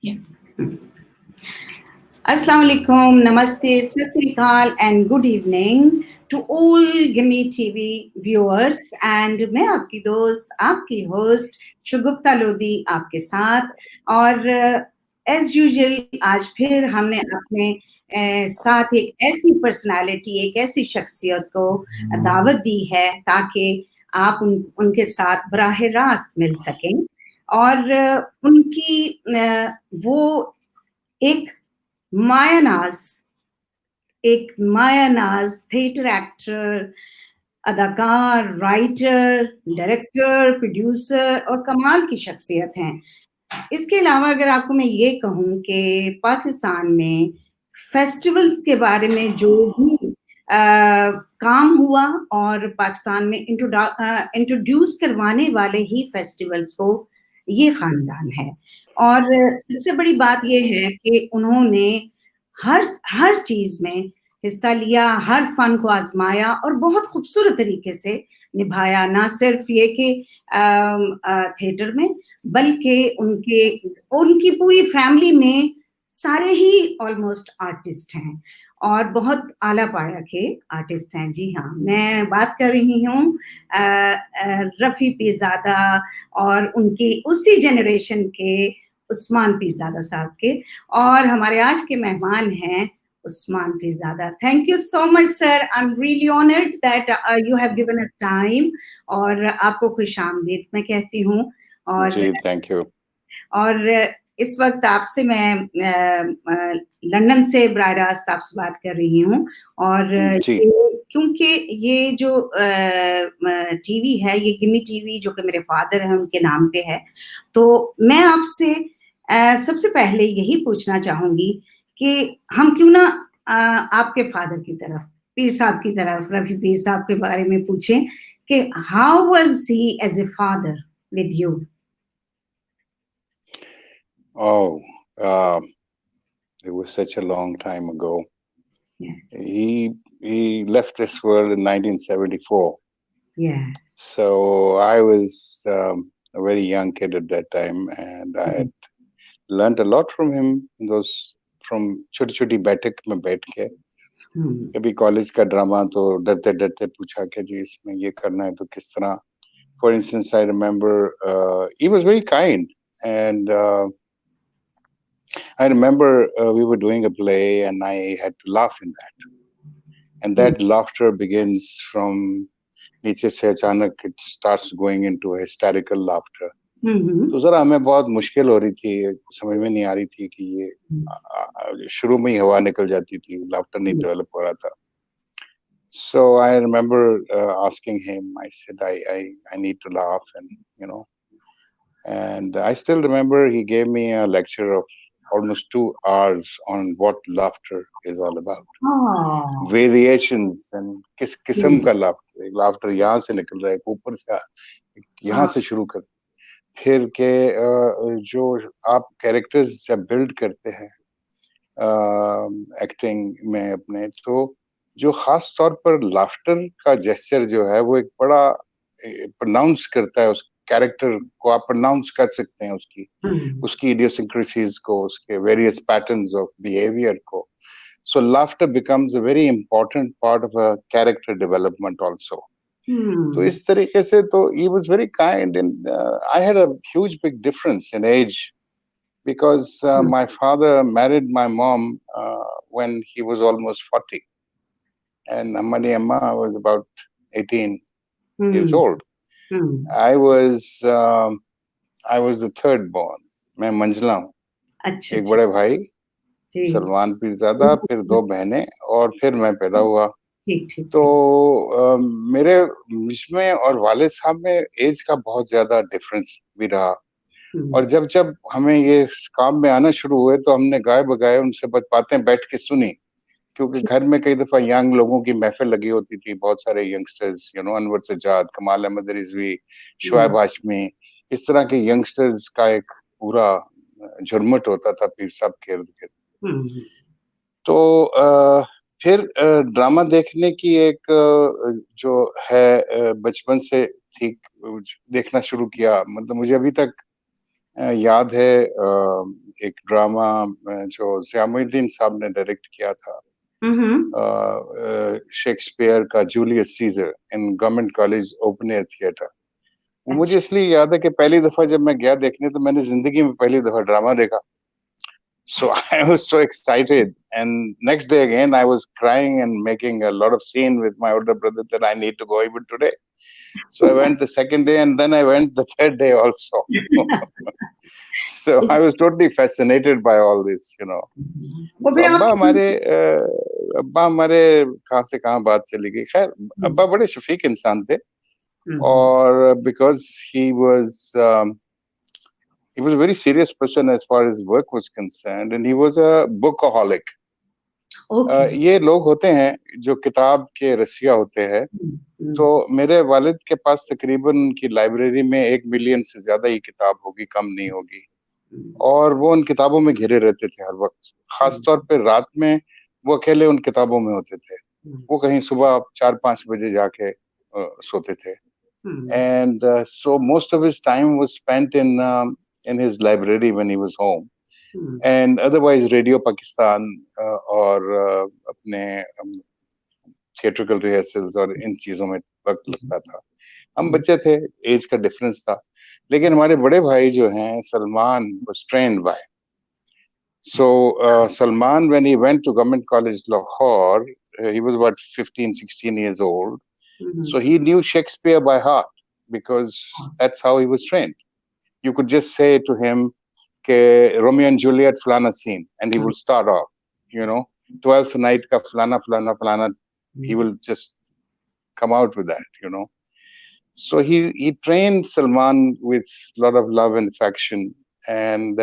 Yeah. Assalamu alaikum, namaste, sat sri akal, and good evening to all Gimme TV viewers. And मैं आपकी दोस्त, आपकी host Shagufta Lodhi आपके साथ और एज यूजुअल आज फिर हमने अपने साथ एक ऐसी पर्सनालिटी, एक ऐसी शख्सियत को दावत दी है ताकि आप उनके साथ बराह रास्त मिल सकें और उनकी वो एक मायानाज थिएटर एक्टर, अदाकार, राइटर, डायरेक्टर, प्रोड्यूसर और कमाल की शख्सियत हैं। इसके अलावा अगर आपको मैं ये कहूँ कि पाकिस्तान में फेस्टिवल्स के बारे में जो भी काम हुआ और पाकिस्तान में इंट्रोड्यूस करवाने वाले ही फेस्टिवल्स को ये खानदान है। और सबसे बड़ी बात ये है कि उन्होंने हर चीज़ में हिस्सा लिया, हर फन को आजमाया और बहुत खूबसूरत तरीके से निभाया। ना सिर्फ ये कि थिएटर में, बल्कि उनकी पूरी फैमिली में सारे ही ऑलमोस्ट आर्टिस्ट हैं और बहुत आला पाया के आर्टिस्ट हैं। जी हाँ, मैं बात कर रही हूँ रफ़ी पीरज़ादा और उनके उसी जनरेशन के उस्मान पीरज़ादा साहब के। और हमारे आज के मेहमान हैं Usman Pirzada. Thank you so much sir, I am really honoured that you have given us time और आपको खुशामदीद मैं कहती हूँ। और जी थैंक यू। और इस वक्त आपसे मैं लंदन से बराह रास्त आपसे बात कर रही हूँ और क्योंकि ये जो टीवी है, ये गिमी टीवी जो कि मेरे फादर हैं उनके नाम पे है, तो मैं आपसे सबसे पहले यही पूछना चाहूंगी कि हम क्यों ना आपके फादर की तरफ, पीर साहब की तरफ, रफी पीर साहब के बारे में पूछें कि how was he as a father with you? Oh, it was such a long time ago. Yeah. He left this world in 1974. Yeah. So I was a very young kid at that time, and I had learned a lot from him. From छोटी-छोटी बैठक में बैठ के कभी college का drama तो डरते डरते पूछा कि जी इसमें ये करना है तो किस तरह. For instance, I remember he was very kind, and I remember we were doing a play and I had to laugh in that. And that laughter begins from नीचे से अचानक it starts going into hysterical laughter. तो जरा हमें बहुत मुश्किल हो रही थी, समझ में नहीं आ रही थी कि ये शुरू में ही हवा निकल जाती थी, laughter नहीं डेवलप हो रहा था. So I remember asking him, I said, I need to laugh, and I still remember he gave me a lecture of almost 2 hours on what laughter is all about. Oh. Variations and किस किस्म का laughter यहाँ से निकल रहा है, ऊपर से यहाँ से शुरू कर, फिर के जो आप कैरेक्टर्स जब बिल्ड करते हैं एक्टिंग में अपने, तो जो खास तौर पर लाफ्टर का जेस्चर जो है वो एक बड़ा प्रोनाउंस करता है उस कैरेक्टर को. आप प्रोनाउंस कर सकते हैं उसकी इडियोसिंक्रेसीज को, उसके वेरियस पैटर्न्स ऑफ बिहेवियर को. So laughter becomes a very important part of a character development also. तो इस तरीके से तो he was very kind, and I had a huge big difference in age because my father married my mom when he was almost 40 and Ammani Amma was about 18 years old. I was the third born. मैं मंझला हूँ. एक बड़े भाई सलमान पीरज़ादा, फिर 2 बहनें और फिर मैं पैदा हुआ. तो मेरे में और वालिद साहब में एज का बहुत ज्यादा डिफरेंस भी रहा. और जब हमें ये काम में आना शुरू हुए तो हमने गाए बगाए उनसे बातें बैठ के सुनी, क्योंकि घर में कई दफा यंग लोगों की महफिल लगी होती थी, बहुत सारे यंगस्टर्स, अनवर सज्जाद, कमाल अहमद रिजवी, शुआइब हाशमी, इस तरह के यंगस्टर्स का एक पूरा झुरमुट होता था पीर साहब के इर्द गिर्द. तो फिर ड्रामा देखने की एक जो है बचपन से ठीक देखना शुरू किया. मतलब मुझे अभी तक याद है एक ड्रामा जो ज़ियामुद्दीन साहब ने डायरेक्ट किया था, शेक्सपियर का Julius Caesar in government college open air theatre. मुझे इसलिए याद है कि पहली दफा जब मैं गया देखने तो मैंने जिंदगी में पहली दफा ड्रामा देखा। So I was so excited, and next day again I was crying and making a lot of scene with my older brother that I need to go even today. So I went the second day, and then I went the third day also. So I was totally fascinated by all this, you know. तो अब्बा हमारे कहाँ से कहाँ बात चली गई। खैर अब्बा बड़े शफीक इंसान थे, और because he was a very serious person as far as work was concerned, and he was a bookaholic. ये लोग होते हैं जो किताब के रसिया होते हैं। तो मेरे वालिद के पास तकरीबन उनकी लाइब्रेरी में 1 मिलियन से ज्यादा ही किताब होगी, कम नहीं होगी, और वो उन किताबों में घिरे रहते थे हर वक्त। खास तौर पे रात में वो अकेले उन किताबों में होते थे। वो कहीं सुबह 4-5 बजे जाके सोते थे। And so most of his time was spent in his library when he was home. And otherwise radio Pakistan और अपने थिएट्रिकल रिहर्सल्स और इन चीजों में वक्त लगता था। हम बच्चे थे, एज का डिफरेंस था, लेकिन हमारे बड़े भाई जो हैं Salman was trained by. So Salman, when he went to Government College Lahore, he was about 15-16 years old. So he knew Shakespeare by heart because that's how he was trained. You could just say to him, Romeo and Juliet flana scene, and he will start off, you know, 12th night ka flana flana flana. He will just come out with that, you know. So he trained Salman with a lot of love and affection, and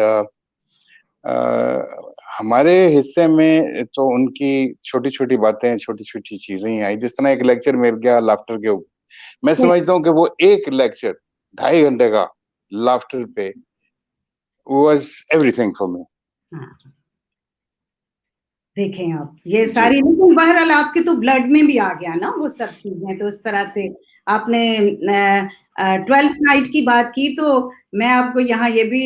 हमारे हिस्से में तो उनकी छोटी छोटी बातें, छोटी छोटी चीजें ही आई। जिस तरह एक लेक्चर मिल गया लाफ्टर के ऊपर, मैं समझता हूँ कि वो एक लेक्चर 2.5 घंटे का लाफ्टर पे was everything for me. देखें आप ये सारी, लेकिन बहरहाल आपके तो ब्लड में भी आ गया ना वो सब चीजें। तो इस तरह से आपने 12th नाइट की बात की, तो मैं आपको यहाँ ये भी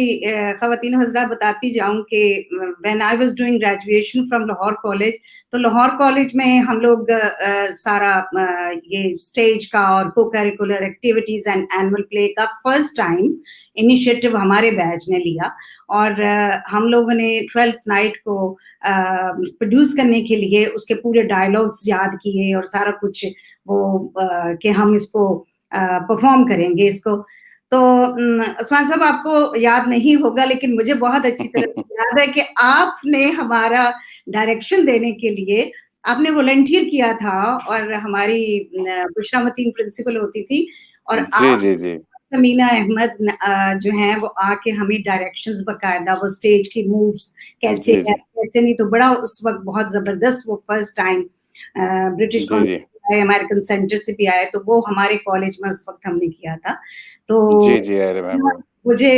ख़वातीन हज़रात बताती जाऊं कि when I was doing graduation from Lahore college, तो लाहौर कॉलेज में हम लोग सारा ये स्टेज का और को curricular activities and annual play का फर्स्ट टाइम इनिशिएटिव हमारे बैच ने लिया, और हम लोगों ने 12th नाइट को प्रोड्यूस करने के लिए उसके पूरे डायलॉग्स याद किए और सारा कुछ वो कि हम इसको परफॉर्म करेंगे इसको। तो उस्मान साहब आपको याद नहीं होगा, लेकिन मुझे बहुत अच्छी तरह याद है कि आपने हमारा डायरेक्शन देने के लिए आपने वॉलंटियर किया था, और हमारी बुशरा मतीन प्रिंसिपल होती थी, और जी समीना अहमद जो हैं वो आके हमें डायरेक्शंस बकायदा वो स्टेज की मूव्स कैसे है कैसे नहीं, तो बड़ा उस वक्त बहुत जबरदस्त वो first time British American centre से भी आए, तो वो हमारे कॉलेज में उस वक्त हमने किया था। तो मुझे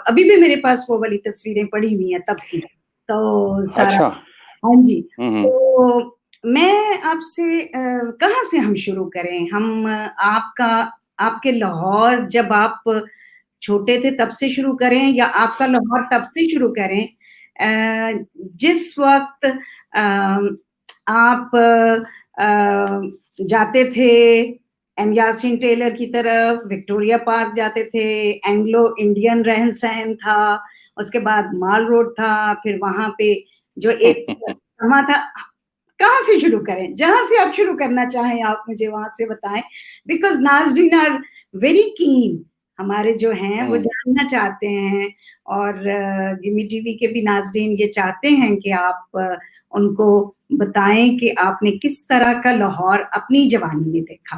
अभी भी मेरे पास वो वाली तस्वीरें पड़ी हुई हैं तब की, तो सारा। हाँ जी, तो मैं आपसे कहाँ से हम शुरू करें? हम आपके लाहौर जब आप छोटे थे तब से शुरू करें, या आपका लाहौर तब से शुरू करें जिस वक्त आप जाते थे एम यासीन टेलर की तरफ, विक्टोरिया पार्क जाते थे, एंग्लो इंडियन रहन सहन था, उसके बाद माल रोड था, फिर वहां पे जो एक समा था। कहाँ से शुरू करें? जहां से आप शुरू करना चाहें आप मुझे वहां से बताएं, बिकॉज नाज़रीन आर वेरी कीन, हमारे जो हैं वो जानना चाहते हैं, और गिमी टीवी के भी नाज़रीन ये चाहते हैं कि आप उनको बताएं कि आपने किस तरह का लाहौर अपनी जवानी में देखा।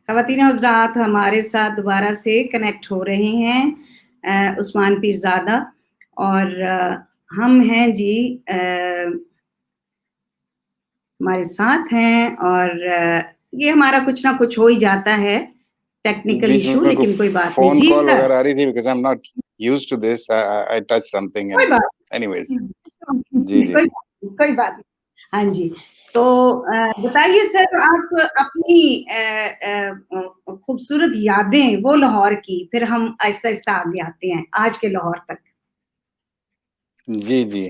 ख़वातीन हज़रात, हमारे साथ दोबारा से कनेक्ट हो रहे हैं उस्मान पीरज़ादा, और हम हैं जी हमारे साथ हैं, और ये हमारा कुछ ना कुछ हो ही जाता है टेक्निकल इशू, लेकिन कोई बात नहीं। जी सर, अगर आ रही थी because I'm not used to this, I touched something and anyways जी कोई बात नहीं। हाँ जी, तो बताइए सर, आप अपनी खूबसूरत यादें वो लाहौर की, फिर हम आहिस्ता-आहिस्ता आगे आते हैं आज के लाहौर तक। जी, जी।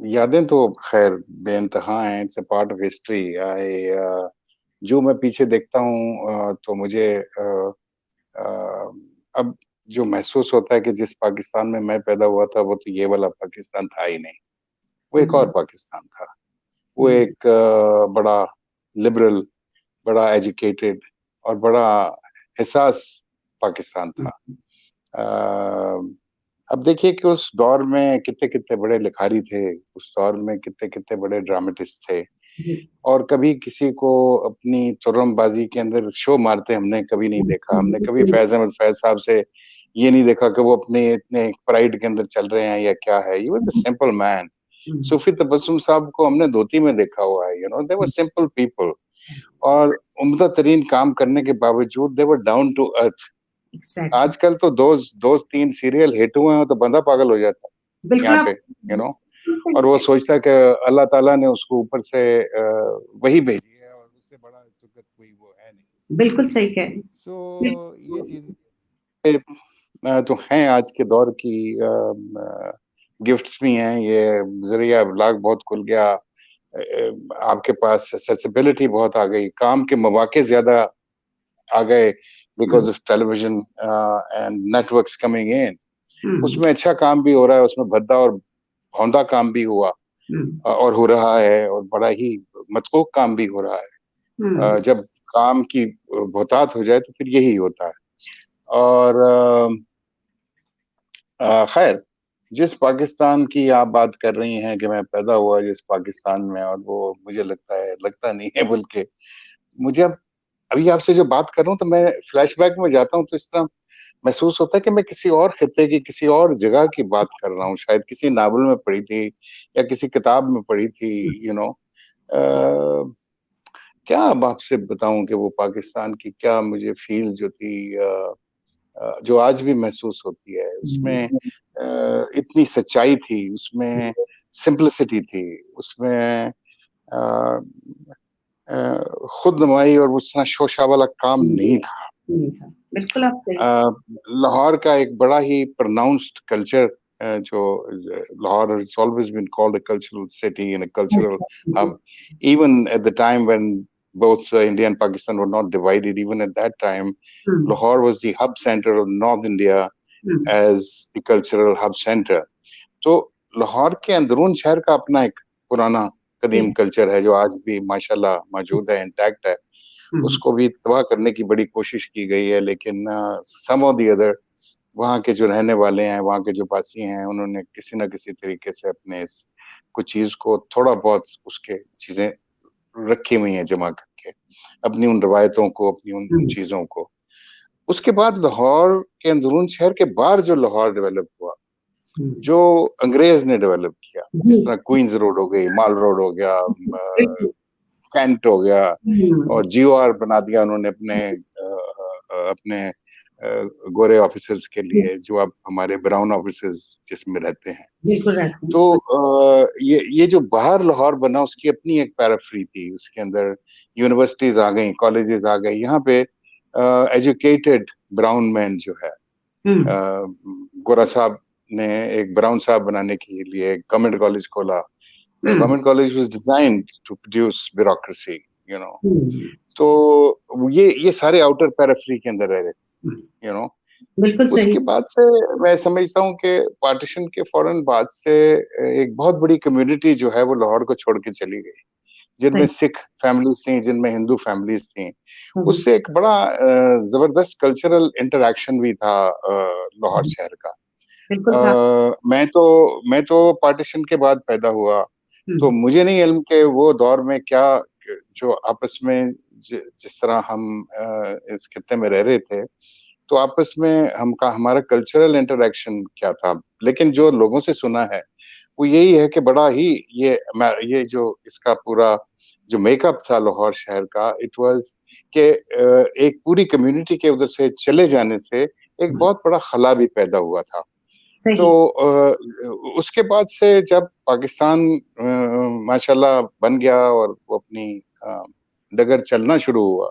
यादें तो ख़ैर बेइंतहा हैं, it's a part of history. जो मैं पीछे देखता हूँ तो मुझे अब जो महसूस होता है कि जिस पाकिस्तान में मैं पैदा हुआ था, वो तो ये वाला पाकिस्तान था ही नहीं। वो एक और हुँ, पाकिस्तान था। वो हुँ, एक बड़ा लिबरल, बड़ा एजुकेटेड और बड़ा हिसास पाकिस्तान हुँ, था। अ, अब देखिए कि उस दौर में कितने-कितने बड़े लिखारी थे, उस दौर में कितने-कितने बड़े ड्रामेटिस्ट थे जी। और कभी किसी को अपनी तुर्रमबाज़ी के अंदर शो मारते हमने कभी नहीं हुँ, देखा। हुँ, हमने कभी बिल्कुल। फैज़ अहमद फैज़ साहब से ये नहीं देखा कि वो अपने इतने प्राइड के अंदर चल रहे हैं या क्या है। He was a uh, simple man. Uh, Sufi Tabassum साहब को हमने धोती में देखा हुआ है, दे वर हुँ, सिंपल पीपल और उम्दा तरीन काम करने के बावजूद they were down to earth. Exactly. आजकल तो 2-3 सीरियल हिट हुए हैं तो बंदा पागल हो जाता है, बिल्कुल यहाँ पे, आप यू नो बिल्कुल सही और वो कह सोचता है कि अल्लाह ताला ने उसको ऊपर से वही भेजी है और उससे बड़ा सुकत कोई वो है नहीं। बिल्कुल सही कह रहे हैं। सो बिल ये चीज़ें तो हैं आज के दौर की गिफ्ट्स भी हैं, ये ज़रिया इब्लाग बहुत खुल गया। आपके पास एक्सेसिबिलिटी बहुत आ गई, काम के मौके ज़्यादा आ गए uh, because of television and networks coming in. Uh, उसमें अच्छा काम भी हो रहा है, उसमें भद्दा और भौंदा काम भी हुआ हुँ, और हो रहा है और बड़ा ही मशकूक काम भी हो रहा है। हुँ, जब काम की बहुतात हो जाए तो फिर यही होता है और खैर जिस पाकिस्तान की आप बात कर रही हैं कि मैं पैदा हुआ जिस पाकिस्तान में और वो मुझे लगता नहीं है बल्कि मुझे अब अभी आपसे जो बात कर रहा हूँ तो मैं फ्लैशबैक में जाता हूँ तो इस तरह महसूस होता है कि मैं किसी और खित्ते की, किसी और जगह की बात कर रहा हूँ, शायद किसी नावल में पढ़ी थी या किसी किताब में पढ़ी थी, हुँ, यू नो अ, क्या अब आपसे बताऊँ कि वो पाकिस्तान की क्या मुझे फ़ील जो थी जो आज भी महसूस होती है। उसमें हुँ, इतनी सच्चाई थी, उसमें सिम्प्लिसिटी थी, उसमें अ खुद-नुमाई और उस तरह शोशा वाला काम हुँ, नहीं था। नहीं था। बिल्कुल आप सही अ, लाहौर का एक बड़ा ही प्रोनाउंस्ड कल्चर जो Lahore has always been called a cultural city and a cultural hub. Even at the time when both India and Pakistan were not divided, even at that time, hmm, Lahore was the hub center of North India hmm, as the cultural hub center. तो लाहौर के अंदरून शहर का अपना एक पुराना कदीम एक culture है जो आज भी माशाल्लाह मौजूद है, इंटैक्ट है। हुँ, उसको भी तबाह करने की बड़ी कोशिश की गई है लेकिन सम ऑफ द अदर वहाँ के जो रहने वाले हैं, वहाँ के जो वासी हैं, उन्होंने किसी न किसी तरीके से अपने इस कुछ चीज़ को थोड़ा-बहुत उसके चीज़ें रखी हुई हैं जमा करके, अपनी उन रवायतों को, अपनी उन हुँ, उन चीज़ों को। उसके बाद लाहौर के अंदरून शहर के बाहर जो लाहौर डेवलप हुआ, हुँ, जो अंग्रेज़ ने डेवलप किया, जी, जिस तरह क्वीन्स रोड हो गई, माल रोड हो गया, बिल्कुल। कैंट हो गया हुँ, और जीओआर बना दिया उन्होंने अपने गोरे ऑफिसर्स के हुँ, लिए जो अब हमारे ब्राउन ऑफिसर्स जिसमें रहते हैं। बिल्कुल रहते हैं। तो ये जो बाहर लाहौर बना उसकी अपनी एक पैराफ्री थी, उसके अंदर यूनिवर्सिटीज़ आ गई, कॉलेजेस आ गए, यहाँ पे एजुकेटेड ब्राउन मैन जो है हुँ, गोरा साहब ने एक ब्राउन साहब बनाने के लिए एक गवर्नमेंट कॉलेज खोला। Uh, government college was designed to produce bureaucracy, you know uh, तो ये सारे आउटर पेरिफेरी के अंदर रह रहे हुँ, थे, यू नो बिल्कुल सही। उसके बाद से मैं समझता हूँ कि पार्टीशन के फ़ौरन बाद से एक बहुत बड़ी कम्युनिटी जो है वो लाहौर को छोड़ के चली गई, जिनमें सही, सिख फैमिलीज़ थी, जिनमें हिंदू फैमिलीज़ थी। सही। उससे एक बड़ा ज़बरदस्त कल्चरल इंटरैक्शन भी था लाहौर हुँ, शहर का। बिल्कुल था। मैं तो पार्टीशन के बाद पैदा हुआ, हुँ, तो मुझे नहीं इल्म कि वो दौर में क्या जो आपस में जिस तरह हम इस खित्ते में रह रहे थे, तो आपस में हम का हमारा कल्चरल इंटरैक्शन क्या था? लेकिन जो लोगों से सुना है, वो यही है कि बड़ा ही ये जो इसका पूरा जो मेकअप था लाहौर शहर का, इट वाज़ कि एक पूरी कम्युनिटी के उधर से चले जाने से एक हुँ, बहुत बड़ा खला भी पैदा हुआ था। तो उसके बाद से जब पाकिस्तान माशाल्लाह बन गया और वो अपनी डगर चलना शुरू हुआ,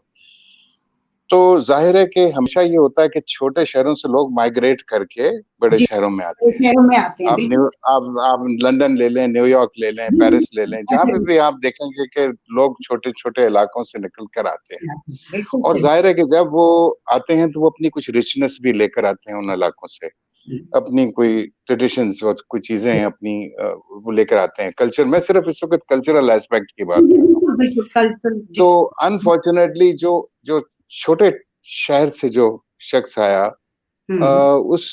तो ज़ाहिर है कि हमेशा ये होता है कि छोटे शहरों से लोग माइग्रेट करके बड़े जी, शहरों में आते बड़े हैं। शहरों में आते हैं, बिल्कुल। आप लंदन ले लें, न्यूयॉर्क ले लें, पेरिस ले लें, जहाँ पे भी आप देखेंगे कि लोग छोटे-छोटे इलाकों से निकल कर आते हैं। बिल्कुल और सही। ज़ाहिर है कि जब वो आते हैं तो वो अपनी कुछ रिचनेस भी लेकर आते हैं उन इलाकों से। अपनी कोई ट्रेडिशंस और कोई चीज़ें अपनी वो लेकर आते हैं। कल्चर, मैं सिर्फ़ इस वक़्त कल्चरल एस्पेक्ट की बात कर रहा हूँ। बिल्कुल, बिल्कुल, कल्चर जी। तो अनफॉर्च्यूनेटली जो जो छोटे शहर से जो शख्स आया, उस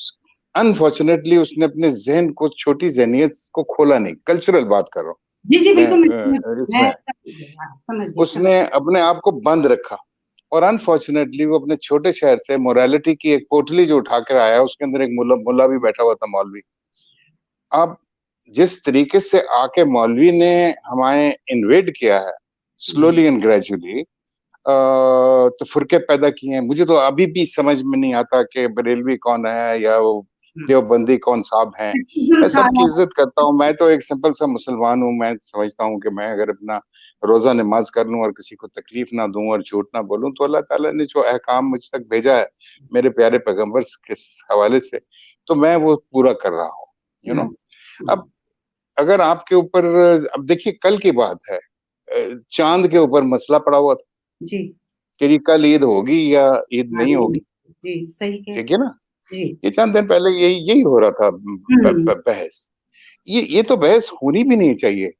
अनफॉर्च्यूनेटली उसने अपने ज़हन को, छोटी ज़हनियत को खोला नहीं। कल्चरल बात कर रहा हूँ जी, जी, मैं, बिल्कुल मैं इसमें समझ गई, समझ। उसने अपने आप को बंद रखा और अनफॉर्च्यूनेटली वो अपने छोटे शहर से मोरालिटी की एक पोटली जो उठा कर आया, उसके अंदर एक मुल्ला भी बैठा हुआ था, मौलवी। अब जिस तरीके से आके मौलवी ने हमारे इन्वेड किया है, स्लोली एंड ग्रेजुअली, तफ़रीक़े पैदा किए हैं। मुझे तो अभी भी समझ में नहीं आता कि बरेलवी कौन है या वो देवबंदी कौन साहब हैं। मैं सबकी इज़्ज़त करता हूँ, मैं तो एक सिंपल सा मुसलमान हूँ, मैं समझता हूँ कि मैं अगर अपना रोज़ा नमाज़ कर लूँ और किसी को तकलीफ़ ना दूँ और झूठ ना बोलूँ, तो अल्लाह ताला ने जो अहकाम मुझ तक भेजा है, मेरे प्यारे पैगंबर के हवाले से, तो मैं वो पूरा कर रहा हूँ, यू नो। अब अगर आपके ऊपर, अब देखिए कल की बात है, चाँद के ऊपर मसला पड़ा हुआ था जी। कि जी कल ईद होगी या ईद नहीं होगी, जी, सही कह ठीक है ना? जी। ये चंद दिन पहले यही यही हो रहा था, ब हुँ, ब बहस। ये तो बहस होनी भी नहीं चाहिए।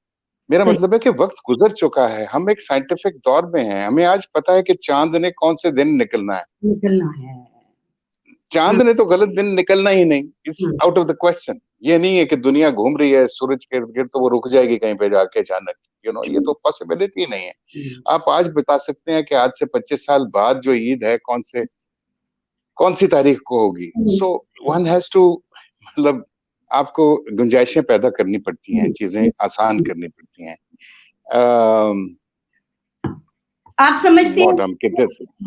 मेरा सही मतलब है कि वक़्त गुज़र चुका है, हम एक साइंटिफिक दौर में हैं, हमें आज पता है कि चाँद ने कौन से दिन निकलना है। निकलना है। हुँ, चाँद ने तो गलत दिन निकलना ही नहीं, it's hmm, out of the question. ये नहीं है कि दुनिया घूम रही है सूरज के इर्द-गिर्द तो वो रुक जाएगी कहीं पे जाके अचानक, यू नो, ये तो पॉसिबिलिटी नहीं है। हुँ, आप आज बता सकते हैं कि आज से 25 साल बाद जो ईद है कौन-सी तारीख को होगी। हुँ, सो वन हैज़ टू, मतलब आपको गुंजाइशें पैदा करनी पड़ती हैं, हुँ, चीज़ें आसान हुँ। करनी पड़ती हैं। अम, आप समझती हैं बहुत हम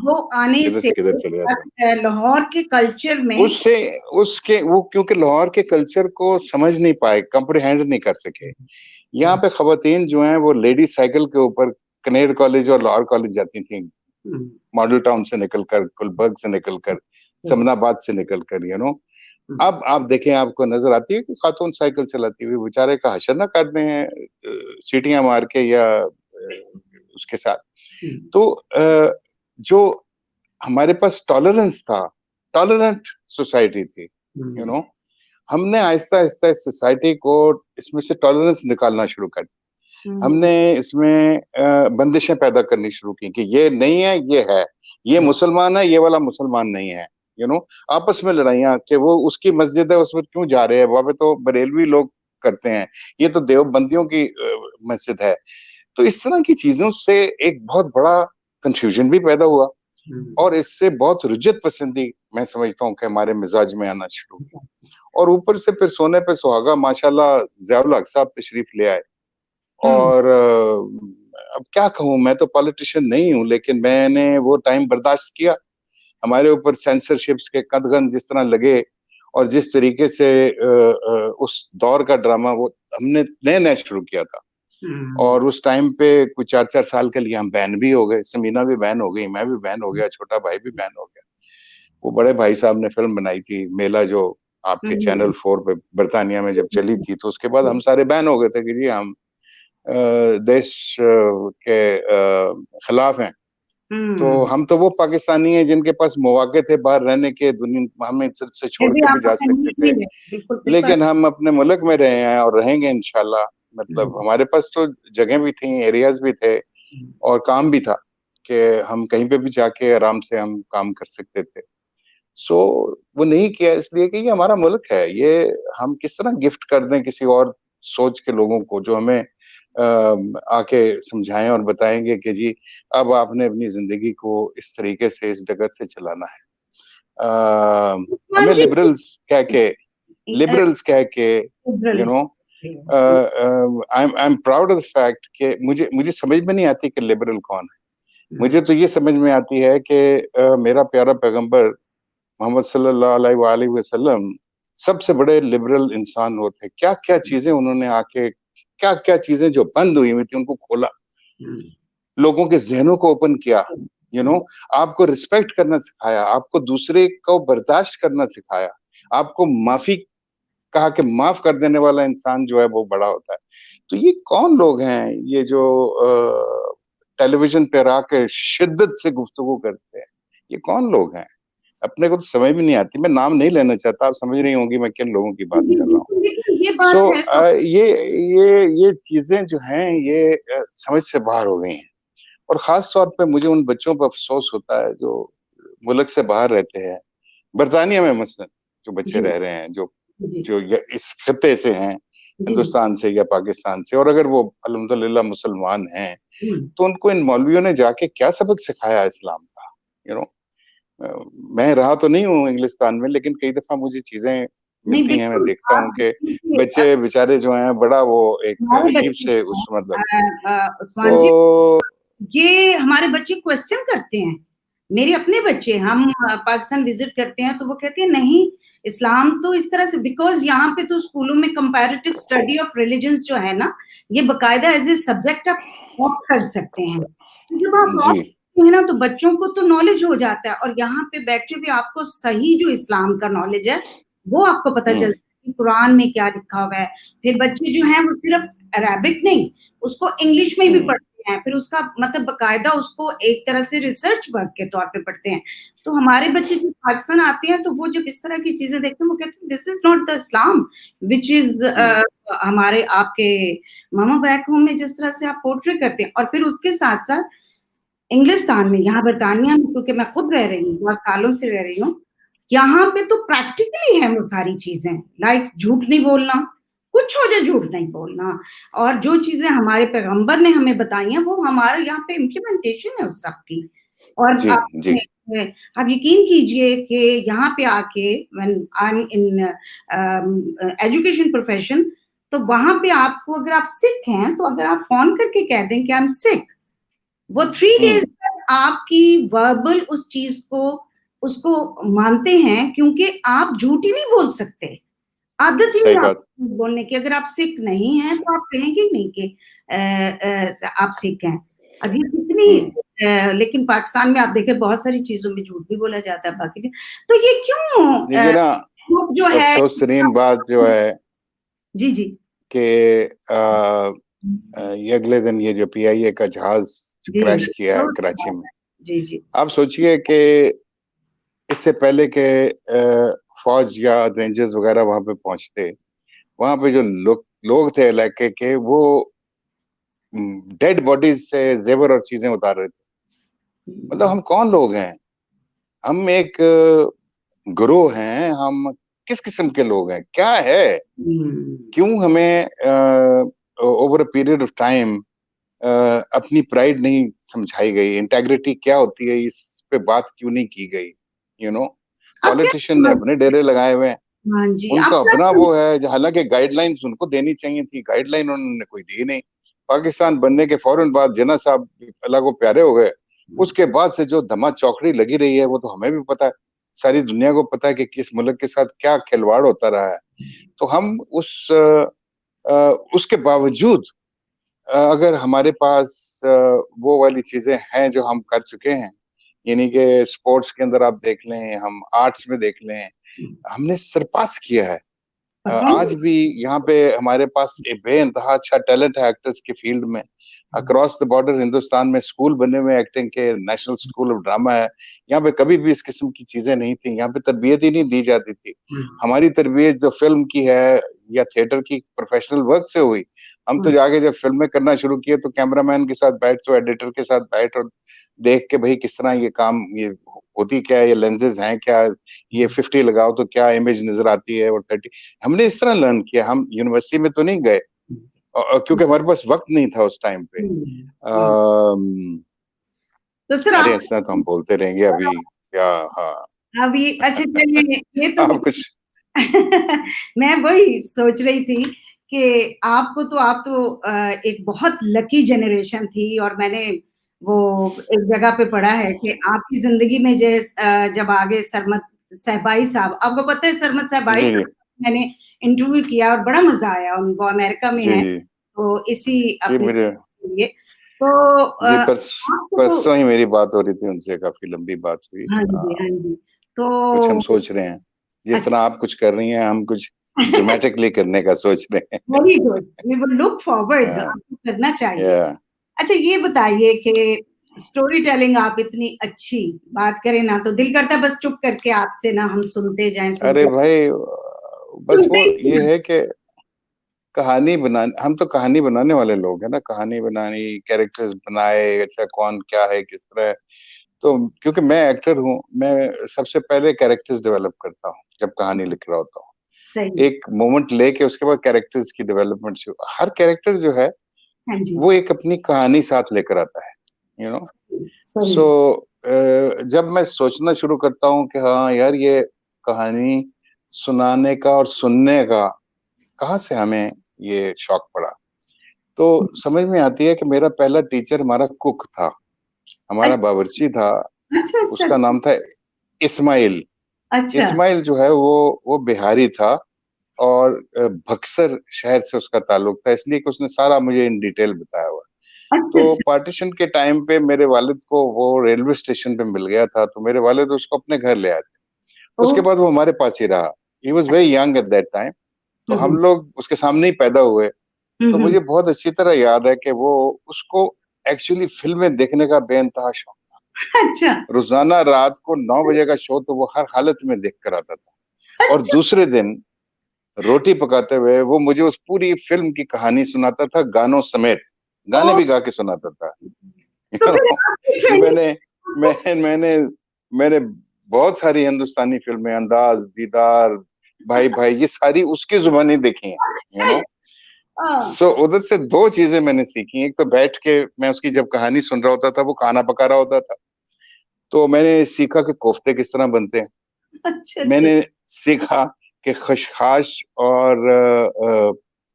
वो आने किधर से से किधर चले जाते हैं। लाहौर के कल्चर में उससे उसके वो क्योंकि लाहौर के कल्चर को समझ नहीं पाए, कम्प्रीहेंड नहीं कर सके। यहाँ हुँ, पे ख़वातीन जो हैं वो लेडी साइकिल के ऊपर कनेड कॉलेज और लाहौर कॉलेज जाती थीं। हुँ, मॉडल टाउन से निकलकर, गुलबर्ग से निकलकर, हुँ, समनाबाद से निकलकर, यू नो। हुँ, अब आप देखें, आपको नज़र आती है कि खातून साइकिल चलाती हुई बेचारे का हशर ना कर दें सीटियाँ मार के या उसके साथ। हुँ, तो जो हमारे पास टॉलरेंस था, टॉलरेंट सोसाइटी थी, यू हुँ, नो। हमने आहिस्ता-आहिस्ता इस सोसाइटी को इसमें से टॉलरेंस निकालना शुरू कर दिया। हुँ, हमने इसमें बंदिशें पैदा करनी शुरू की कि ये नहीं है, ये है। ये हुँ, मुसलमान है, ये वाला मुसलमान नहीं है, यू नो। आपस में लड़ाइयाँ कि वो उसकी मस्जिद है, उसमें क्यों जा रहे हैं? वहाँ पे तो बरेलवी लोग करते हैं। ये तो देवबंदियों की मस्जिद है। तो इस तरह की चीज़ों से एक बहुत बड़ा कन्फ्यूजन भी पैदा हुआ हुँ, और इससे बहुत रुज्जत पसंदी, मैं समझता हूँ कि हमारे मिज़ाज में आना शुरू हुई। और ऊपर से फिर सोने पे सुहागा माशाल्लाह ज़ियाउल हक साहब तशरीफ़ ले आए। हुँ, और अब क्या कहूँ, मैं तो पॉलिटिशियन नहीं हूँ, लेकिन मैंने वो टाइम बर्दाश्त किया। हमारे ऊपर सेंसरशिप्स के कदगन जिस तरह लगे और जिस तरीके से उस दौर का ड्रामा वो हमने नए-नए शुरू किया था। हुँ, और उस टाइम पे कुछ 4-4 साल के लिए हम बैन भी हो गए, समीना भी बैन हो गई, मैं भी बैन हो गया, छोटा भाई भी बैन हो गया। वो बड़े भाई साहब ने फ़िल्म बनाई थी, मेला, जो आपके चैनल हुँ, 4 पे बरतानिया में जब चली थी, तो उसके बाद हुँ, हम सारे बैन हो गए थे कि जी हम देश के खिलाफ हैं। तो हुँ। हम तो वो पाकिस्तानी हैं जिनके पास मौक़े थे बाहर रहने के, दुनिया हमें इज़्ज़त से फिर छोड़ भी के भी आप जा अपने सकते मुल्क में थे। ही रहे। बिल्कुल, बिल्कुल। लेकिन हम अपने मुल्क में रहे हैं और रहेंगे इंशाल्लाह। मतलब हुँ, हमारे पास तो जगह भी थी, एरियाज़ भी थे हुँ, और काम भी था कि हम कहीं पे भी जाके आराम से हम काम कर सकते थे। सो वो नहीं किया इसलिए कि ये हमारा मुल्क है, ये हम किस तरह गिफ्ट कर दें किसी और सोच के लोगों को जो हमें आके समझाएँ और बताएँगे कि जी अब आपने अपनी ज़िंदगी को इस तरीके से, इस डगर से चलाना है। उस्मान हमें जी लिबरल्स कह के, you liberals no, I am proud of the fact कि मुझे मुझे समझ में नहीं आती कि लिबरल कौन है। मुझे हुँ, तो ये समझ में आती है कि मेरा प्यारा पैगंबर मोहम्मद सल्लल्लाहु अलैहि वसल्लम सबसे बड़े लिबरल इंसान होते हैं, क्या-क्या चीजें उन्होंने आके, क्या-क्या चीजें जो बंद हुई हुई थी उनको खोला, लोगों के ज़हनों को ओपन किया, आपको रिस्पेक्ट करना सिखाया, आपको दूसरे को बर्दाश्त करना सिखाया, आपको माफ़ी कहा कि माफ़ कर देने वाला इंसान जो है वो बड़ा होता है। तो ये कौन लोग हैं, ये जो टेलीविज़न पे आके शिद्दत से गुफ्तगू करते हैं, ये कौन लोग हैं? अपने को तो समझ में नहीं आती, मैं नाम नहीं लेना चाहता, आप समझ रही होंगी मैं किन लोगों की बात कर रहा हूँ। ये बात है ये चीज़ें जो हैं ये समझ से बाहर हो गई हैं, और ख़ास तौर पे मुझे उन बच्चों पे अफ़सोस होता है जो मुल्क से बाहर रहते हैं। बर्तानिया में मसलन जो बच्चे रह रहे हैं, जो जो य इस खित्ते से हैं, हिंदुस्तान से या पाकिस्तान से, और अगर वो अल्हम्दुलिल्लाह मुसलमान हैं, तो उनको इन मौलवियों ने जाके क्या सबक सिखाया इस्लाम का? यू नो मैं रहा तो नहीं हूँ इंग्लिस्तान में, लेकिन कई दफ़ा मुझे चीज़ें नहीं, मिलती हैं, मैं बिल्कुल, देखता हूँ आप कि देखिए बच्चे बेचारे जो हैं बड़ा वो एक हमारे अजीब बच्चे से उस मतलब उस्मान जी, तो ये हमारे बच्चे क्वेश्चन करते हैं। मेरे अपने बच्चे, हम पाकिस्तान विज़िट करते हैं, तो वो कहते हैं, "नहीं, इस्लाम तो इस तरह से", बिकॉज़ यहाँ पे तो स्कूलों में कंपैरेटिव स्टडी ऑफ रिलिजन्स जो है ना, ये बाकायदा एज़ ए सब्जेक्ट आप ऑप्ट कर सकते हैं। तो जब आप जी। ऑप्ट करते हैं ना, तो बच्चों को तो नॉलेज हो जाता है, और यहाँ पे बैठे भी आपको सही जो इस्लाम का नॉलेज है, वो आपको पता हुँ। चलता है कि कुरान में क्या लिखा हुआ है। फिर बच्चे जो हैं, वो सिर्फ़ अरेबिक नहीं, उसको इंग्लिश में भी हुँ। पढ़ते हैं, फिर उसका मतलब बाकायदा उसको एक तरह से रिसर्च वर्क के तौर पे पढ़ते हैं। तो हमारे बच्चे जब पाकिस्तान आते हैं, तो वो जब इस तरह की चीज़ें देखते हैं, वो कहते हैं, "this is not the Islam which is uh. हमारे आपके मामा बैक होम में जिस तरह से आप पोर्ट्रे करते हैं।" और फिर उसके साथ-साथ इंग्लिस्तान में, यहाँ बरतानिया में, क्योंकि मैं खुद रह रही हूँ, बहुत सालों से रह रही हूँ, यहाँ पे तो प्रैक्टिकली है वो सारी चीज़ें, लाइक झूठ नहीं बोलना, कुछ हो जाए झूठ नहीं बोलना, और जो चीज़ें हमारे पैगंबर ने हमें बताई हैं, वो हमारे यहाँ पे इम्प्लीमेंटेशन है उस सब की। और जी, जी। आप यकीन कीजिए कि यहाँ पे आके when I am in education profession, तो वहाँ पे आपको, अगर आप सिक हैं, तो अगर आप फ़ोन करके कह दें कि आई एम सिक, वो 3 हुँ। डेज़ तक आपकी वर्बल उस चीज़ को, उसको मानते हैं, क्योंकि आप झूठ ही नहीं बोल सकते। आदत ही सही नहीं बात। आपको झूठ बोलने की, अगर आप सिक नहीं हैं, तो आप कहेंगे ही नहीं कि आप सिक हैं। अब ये कितनी हुँ। लेकिन पाकिस्तान में आप देखें, बहुत सारी चीज़ों में झूठ भी बोला जाता है, बाकी चीज़, तो ये क्यों देखिए ना, झूठ जो है अफ़सोस-तरीन बात जो है जी, जी। कि ये अगले दिन ये जो पीआईए का जहाज़ जो जी, क्रैश किया है बहुत कराची में, जी, जी। आप सोचिए कि इससे पहले कि फ़ौज या रेंजर्स वग़ैरह वहाँ पे पहुँचते, वहाँ पे जो लोग थे इलाके के, वो डेड बॉडीज़ से ज़ेवर और चीज़ें उतार रहे थे। मतलब हम कौन लोग हैं? हम एक गिरोह हैं, हम किस किस्म के लोग हैं? क्या है? हुँ। क्यों हमें over a period of time अपनी प्राइड नहीं समझाई गई? इंटेग्रिटी क्या होती है, इस पे बात क्यों नहीं की गई? यू नो आप क्या पॉलिटिशियन ने अपने समझते हैं? डेरे लगाए हुए हैं, हाँ जी, आप उनका क्या अपना वो समझते है, हालाँकि गाइडलाइंस उनको देनी चाहिए थी, गाइडलाइन उन्होंने कोई दी नहीं। पाकिस्तान बनने के फ़ौरन बाद जिन्ना साहब अल्लाह को प्यारे हो गए, हैं? उसके बाद से जो धमा-चौकड़ी लगी रही है, वो तो हमें भी पता है, सारी दुनिया को पता है कि किस मुल्क के साथ क्या खिलवाड़ होता रहा है। तो हम उसके बावजूद अगर हमारे पास वो वाली चीज़ें हैं जो हम कर चुके हैं, यानी कि स्पोर्ट्स के अंदर आप देख लें, हम आर्ट्स में देख लें, हमने सरपास किया है। आज परफॉर्मेंस भी यहाँ पे हमारे पास एक बेइंतहा अच्छा टैलेंट है एक्टर्स की फील्ड में। अक्रॉस द बॉर्डर हिंदुस्तान में स्कूल बने हुए हैं एक्टिंग के, नेशनल स्कूल ऑफ ड्रामा है। यहाँ पे कभी भी इस किस्म की चीज़ें नहीं थी, यहाँ पे तरबियत ही नहीं दी जाती थी। हमारी तरबियत जो फ़िल्म की है या थिएटर की प्रोफ़ेशनल वर्क से हुई। हम तो जाके जब फ़िल्में करना शुरू किए तो कैमरामैन के साथ बैठ, तो एडिटर के साथ बैठ और देख के भई किस तरह ये काम ये होती क्या है, ये लेंसेज़ हैं क्या? ये 50 लगाओ तो क्या इमेज नज़र आती है और 30 हमने इस तरह लर्न किया, हम यूनिवर्सिटी में तो नहीं गए क्योंकि हमारे पास वक़्त नहीं था उस टाइम पे। जी। अम, तो सर अरे! आप ऐसा तो हम बोलते रहेंगे अभी क्या हाँ, अभी अच्छा चलिए, ये तो आप मुझे कुछ मैं वही सोच रही थी कि आपको तो, आप तो एक बहुत लकी जनरेशन थी, और मैंने वो एक जगह पे पढ़ा है कि आपकी ज़िंदगी में जब आ गए सरमद सहबाई साहब, आपको पता है सरमद सहबाई जी, जी। साहब? मैंने इंटरव्यू किया और बड़ा मज़ा आया उनको, अमेरिका में है, जी। तो इसी जी, अपने मेरे लिए। तो जी, आपको परसों ही मेरी बात हो रही थी उनसे, काफ़ी लंबी बात हुई। हाँ जी, हाँ जी। कुछ हम तो सोच रहे हैं, जिस तरह अच्छा आप कुछ कर रही हैं, हम कुछ ड्रामेटिकली करने का सोच रहे हैं। Very good, we will look forward, हाँ, आपको करना चाहिए। या अच्छा ये बताइए कि स्टोरी टेलिंग आप इतनी अच्छी बात करें ना तो दिल करता है बस चुप करके आपसे ना हम सुनते जाएँ, अरे भाई, बस सुनते वो ही ये जाएँ। है कि हम तो कहानी बनाने वाले लोग हैं ना, कहानी बनानी, कैरेक्टर्स बनाए, अच्छा कौन क्या है, किस तरह है। तो क्योंकि मैं एक्टर हूँ, मैं सबसे पहले कैरेक्टर्स डेवलप करता हूँ, जब कहानी लिख रहा होता हूँ। सही, एक मोमेंट लेके उसके बाद कैरेक्टर्स की डेवलपमेंट शुरू, हर कैरेक्टर जो है, हाँ जी, वो एक अपनी कहानी साथ लेकर आता है, यू नो? सही, सो जब मैं सोचना शुरू करता हूँ कि हाँ यार, ये कहानी सुनाने का और सुनने का कहाँ से हमें ये शौक पड़ा? तो समझ में आती है कि मेरा पहला टीचर हमारा कुक था, हमारा बावर्ची था, अच्छा, अच्छा, उसका अच्छा, नाम था इस्माइल। अच्छा, इस्माइल जो है वो बिहारी था और बक्सर शहर से उसका ताल्लुक था, इसलिए कि उसने सारा मुझे इन डिटेल बताया हुआ है। अच्छा, तो अच्छा, पार्टीशन के टाइम पे मेरे वालिद को वो रेलवे स्टेशन पे मिल गया था, तो मेरे वालिद उसको अपने घर ले आए थे। उसके ओह! बाद वो हमारे पास ही रहा। He was very young eight that time. तो हुँ, हम हुँ, लोग उसके सामने ही पैदा हुए। हुँ, तो हुँ, मुझे बहुत अच्छी तरह याद है कि वो उसको एक्चुअली फ़िल्में देखने का बेइंतहा शौक। अच्छा, रोज़ाना रात को 9 बजे का शो तो वो हर हालत में देख कर आता था और अच्छा, दूसरे दिन रोटी पकाते हुए वो मुझे उस पूरी फ़िल्म की कहानी सुनाता था गानों समेत। गाने ओह! भी गा के सुनाता था। तो यू फिर नो आपकी जी, फ्रेंड मैंने मैंने बहुत सारी हिंदुस्तानी फ़िल्में, अंदाज़, दीदार, भाई भाई ये सारी उसकी ज़ुबानी देखी हैं, यू अच्छा, नो। हाँ, सो उधर से 2 चीज़ें मैंने सीखी। एक तो बैठ के मैं उसकी जब कहानी सुन रहा होता था, वो खाना पका रहा होता था, तो मैंने सीखा कि कोफ्ते किस तरह बनते हैं। अच्छा, अच्छा, मैंने सीखा कि खशखाश और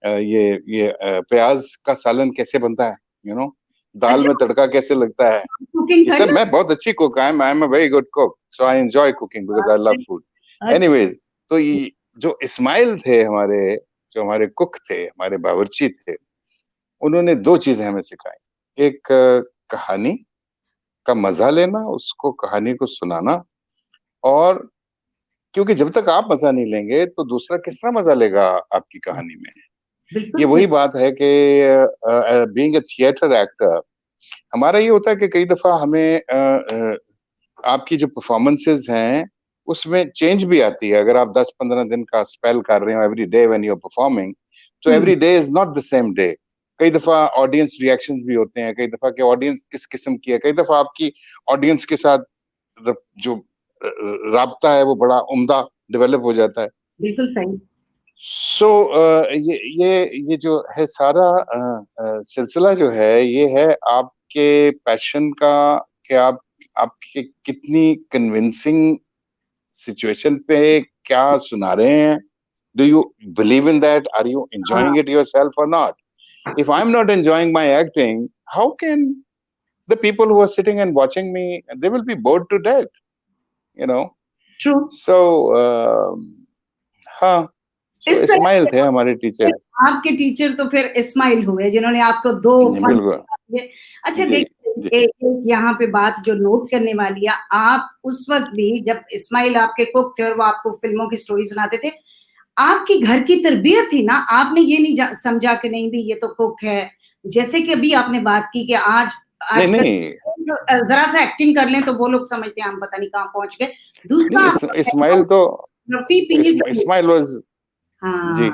प्याज़ का सालन कैसे बनता है, यू नो? दाल अच्छा में तड़का कैसे लगता है। कुकिंग ये कर सब लेते मैं बहुत अच्छी cook I am a very good cook, so I enjoy cooking because I love हैं? फूड। अच्छा, एनीवेज़ तो ये जो इस्माइल थे हमारे, जो हमारे कुक थे, हमारे बावर्ची थे, उन्होंने 2 चीज़ें हमें सिखाई। एक कहानी का मज़ा लेना, उसको कहानी को सुनाना और क्योंकि जब तक आप मज़ा नहीं लेंगे, तो दूसरा किस तरह मज़ा लेगा आपकी कहानी में? ये बिल्कुल सही, वही बात है कि बीइंग अ थिएटर एक्टर हमारा ये होता है कि कई दफ़ा हमें आपकी जो परफ़ॉर्मेंसेज़ हैं, उसमें चेंज भी आती है। अगर आप 10-15 दिन का स्पेल कर रहे हो every day when you are performing, तो uh, every day is not the same day. कई दफ़ा ऑडियंस रिएक्शंस भी होते हैं, कई दफ़ा के ऑडियंस किस किस्म की है, कई दफ़ा आपकी ऑडियंस के साथ जो राब्ता है वो बड़ा उम्दा डेवलप हो जाता है। बिल्कुल सही, सो ये जो है सारा सिलसिला जो है ये है आपके पैशन का कि आपकी कितनी कन्विंसिंग सिचुएशन पे क्या सुना रहे हैं। Do you believe in that? Are you हाँ, enjoying it yourself or not? If I am not enjoying my acting, how can the people who are sitting and watching me, they will be bored to death, you know? True. So हाँ, सो इस तरह इस्माइल से थे हमारे teacher. आपके teacher तो फिर इस्माइल हुए जिन्होंने आपको 2 जी, फन बिल्कुल। सिखा दिए। अच्छा जी, देखिए जी। एक यहाँ पे बात जो नोट करने वाली है, आप उस वक़्त भी जब इस्माइल आपके कुक थे और वो आपको फ़िल्मों की स्टोरी सुनाते थे, आपकी घर की तरबियत थी ना, आपने ये नहीं समझा कि नहीं भई ये तो कुक है। जैसे कि अभी आपने बात की कि नहीं, आजकल नहीं, ज़रा-सा एक्टिंग कर लें तो वो लोग समझते हैं हम पता नहीं कहाँ पहुँच गए। नहीं दूसरा आपका इस्माइल बैकग्राउंड तो रफ़ी पीनी इस्माइल वाज़ हाँ, जी।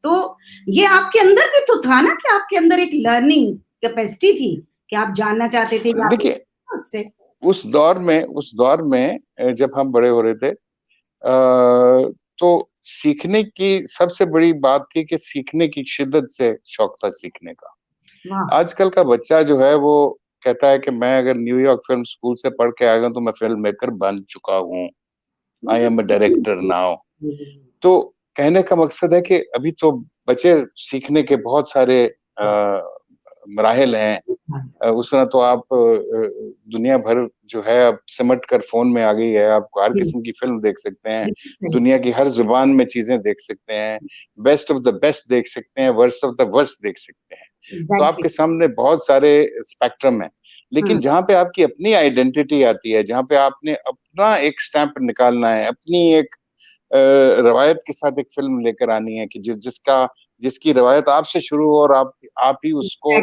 तो ये आपके अंदर भी तो था ना कि आपके अंदर एक लर्निंग कैपेसिटी थी, कि आप जानना चाहते थे या आप देखिए, उससे उस दौर में जब हम बड़े हो रहे थे तो सीखने की सबसे बड़ी बात थी कि सीखने की शिद्दत से शौक था सीखने का। वाह! आजकल का बच्चा जो है वो कहता है कि मैं अगर न्यूयॉर्क फ़िल्म स्कूल से पढ़ के आ गया हूँ तो मैं फ़िल्म मेकर बन चुका हूँ। ये आई तो एम अ डायरेक्टर नाउ। हुँ, तो कहने का मकसद है कि अभी तो बच्चे सीखने के बहुत सारे मराहिल हैं, उस तरह तो आप दुनिया भर जो है अब सिमट कर फ़ोन में आ गई है, आप हर किस्म की फ़िल्म देख सकते हैं, दुनिया की हर ज़ुबान में चीज़ें देख सकते हैं, बेस्ट ऑफ द बेस्ट देख सकते हैं, वर्स्ट ऑफ द वर्स्ट देख सकते हैं। तो आपके सामने बहुत सारे स्पेक्ट्रम है, लेकिन जहाँ पे आपकी अपनी आइडेंटिटी आती है, जहाँ पे आपने अपना एक स्टैम्प निकालना है, अपनी एक रवायत के साथ एक फ़िल्म लेकर आनी है कि जिसकी रवायत आपसे शुरू हो और आप ही उसको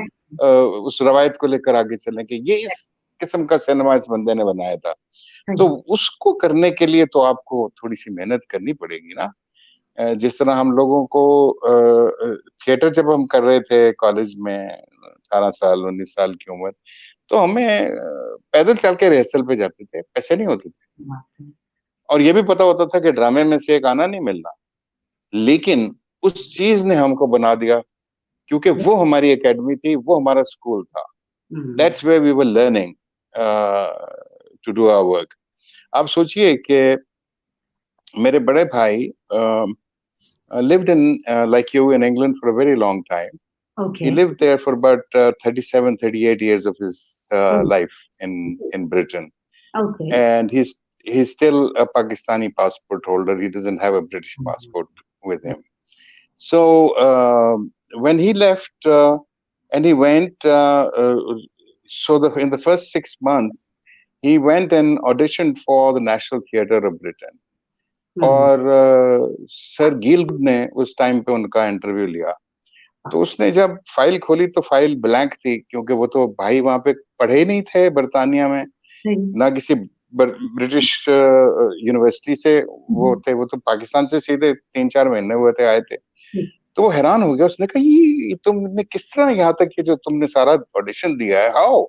उस रवायत को लेकर आगे चलें कि ये इस किस्म का सिनेमा इस बंदे ने बनाया था। तो उसको करने के लिए तो आपको थोड़ी-सी मेहनत करनी पड़ेगी ना। जिस तरह हम लोगों को थिएटर जब हम कर रहे थे कॉलेज में 18 साल, 19 साल की उम्र, तो हमें पैदल चल के रिहर्सल पे जाते थे, पैसे नहीं होते थे। और ये भी पता होता था कि ड्रामे में से एक आना नहीं मिलना। लेकिन उस चीज़ ने हमको बना दिया क्योंकि वो हमारी एकेडमी थी, वो हमारा स्कूल था। That's where we were learning to do our work. आप सोचिए कि मेरे बड़े भाई lived in like you in England for a very long time. Okay. He lived there for about 37, 38 years of his life in Britain. Okay. And he's still a Pakistani passport holder. He doesn't have a British passport with him. So when he left and he went, in the first 6 months, he went and auditioned for the National Theatre of Britain. और sir guild ने उस time पे उनका interview लिया, तो उसने जब file खोली तो फाइल ब्लैंक थी क्योंकि वो तो भाई वहां पे पढ़े ही नहीं थे बर्तानिया में, ना किसी ब्रिटिश यूनिवर्सिटी से वो थे, वो तो पाकिस्तान से सीधे 3-4 महीने हुए थे आए थे। तो वो हैरान हो गया, उसने कहा ये तुमने किस तरह यहाँ तक कि जो तुमने सारा ऑडिशन दिया है, हाउ?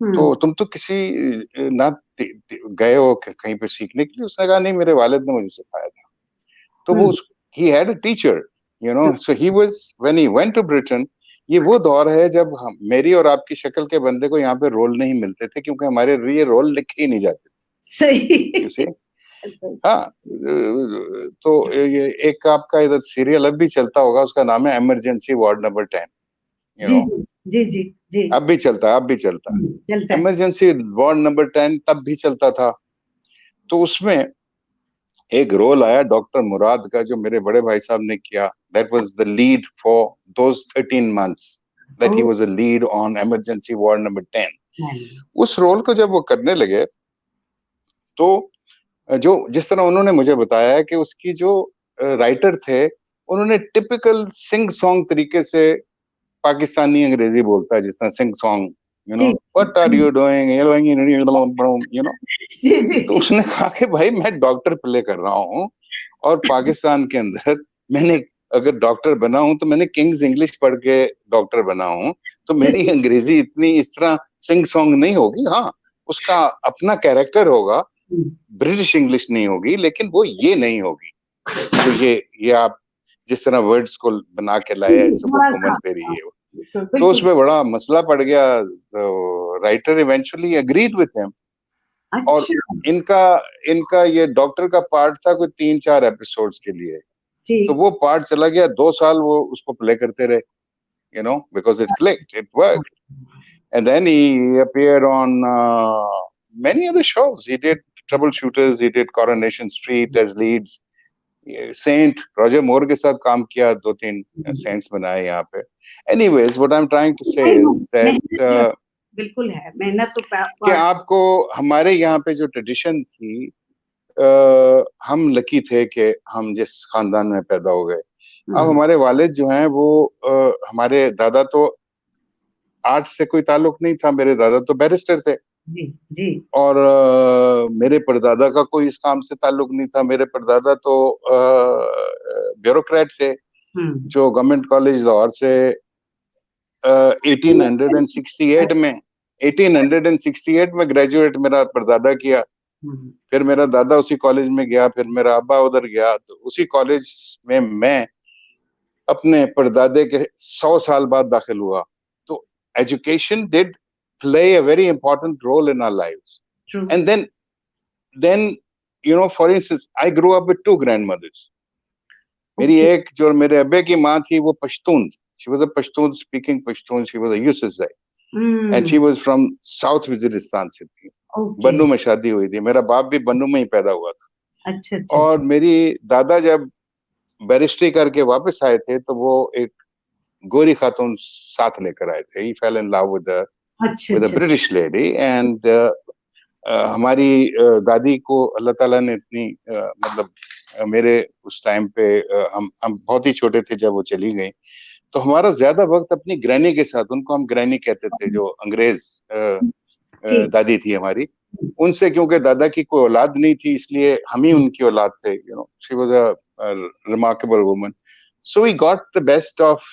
तो तुम तो किसी ना गए हो कहीं पे सीखने के लिए? उसने कहा नहीं, मेरे वालिद ने मुझे सिखाया था। तो वो he had a teacher, you know, so he was when he went to Britain, ये वो दौर है जब हम मेरी और आपकी शक्ल के बंदे को यहाँ पे रोल नहीं मिलते थे क्योंकि हमारे लिए रोल लिखे ही नहीं जाते थे। सही। हाँ, तो ये एक आपका इधर सीरियल अब भी चलता होगा, उसका नाम है इमरजेंसी वार्ड नंबर 10। जी। अब भी चलता है। इमरजेंसी वार्ड नंबर 10 तब भी चलता था। तो उसमें एक रोल आया डॉक्टर मुराद का जो मेरे बड़े भाई साहब ने किया। That was the lead for those 13 months that he was a lead on emergency ward number 10. उस रोल को जब वो करने लगे तो जो जिस तरह उन्होंने मुझे बताया कि उसकी जो राइटर थे, उन्होंने टिपिकल सिंग सॉन्ग तरीके से पाकिस्तानी अंग्रेजी बोलता है, जिस तरह sing song, you know, what are you doing, you know। तो उसने कहा कि भाई मैं डॉक्टर प्ले कर रहा हूँ और पाकिस्तान के अंदर मैंने अगर डॉक्टर बना हूं तो मैंने किंग्स इंग्लिश पढ़ के डॉक्टर बना हूं, तो मेरी अंग्रेजी इतनी इस तरह सिंग सॉन्ग नहीं होगी। हाँ, उसका अपना कैरेक्टर होगा, ब्रिटिश इंग्लिश नहीं होगी, लेकिन वो ये नहीं होगी। तो ये आप जिस तरह वर्ड्स को बना के लाए हैं, हुकूमत तेरी है, तो उसमें बड़ा मसला पड़ गया। तो writer eventually agreed with him. और इनका ये डॉक्टर का पार्ट था कोई 3-4 एपिसोड्स के लिए, तो वो पार्ट चला गया, 2 साल वो उसको प्ले करते रहे, you know, because it clicked, it worked. And then he appeared on many other shows. He did Troubleshooters, he did Coronation Street as leads. Saint Roger Moore के साथ काम किया, 2-3 सेंट्स बनाए यहाँ पे। Anyways, what I'm trying to say is that बिल्कुल है, मेहनत तो कि आपको हमारे यहाँ पे जो ट्रेडिशन थी, हम लकी थे कि हम जिस खानदान में पैदा हो गए। अब हमारे वालिद जो हैं वो हमारे दादा तो आर्ट से कोई ताल्लुक नहीं था, मेरे दादा तो बैरिस्टर थे। जी। और मेरे परदादा का कोई इस काम से ताल्लुक नहीं था। मेरे परदादा तो ब्यूरोक्रेट थे जो गवर्नमेंट कॉलेज लाहौर से 1868 में ग्रेजुएट मेरा परदादा किया। फिर मेरा दादा उसी कॉलेज में गया, फिर मेरा अब्बा उधर गया, तो उसी कॉलेज में मैं अपने परदादे के 100 साल बाद दाखिल हुआ। तो education did play a very important role in our lives. True. And then, you know, for instance, I grew up with 2 grandmothers. मेरी एक जो मेरे अब्बे की माँ थी वो Pashtun She was a Pashtun speaking Pashtun. She was a Yusufzai. And she was from South Waziristan से थी. बन्नू में शादी हुई थी. मेरा बाप भी बन्नू में ही पैदा हुआ था. अच्छा अच्छा. और मेरी दादा जब बैरिस्ट्री करके वापस आए थे तो वो एक गोरी खातून साथ लेकर आए थे. He fell in love with a British lady and हमारी दादी को अल्लाह ताला ने इतनी मतलब मेरे उस टाइम पे हम बहुत ही छोटे थे जब वो चली गई, तो हमारा ज्यादा वक्त अपनी ग्रैनी के साथ, उनको हम ग्रैनी कहते थे, जो अंग्रेज दादी थी हमारी, उनसे, क्योंकि दादा की कोई औलाद नहीं थी इसलिए हम ही उनकी औलाद थे. She was a remarkable woman. So we got the best of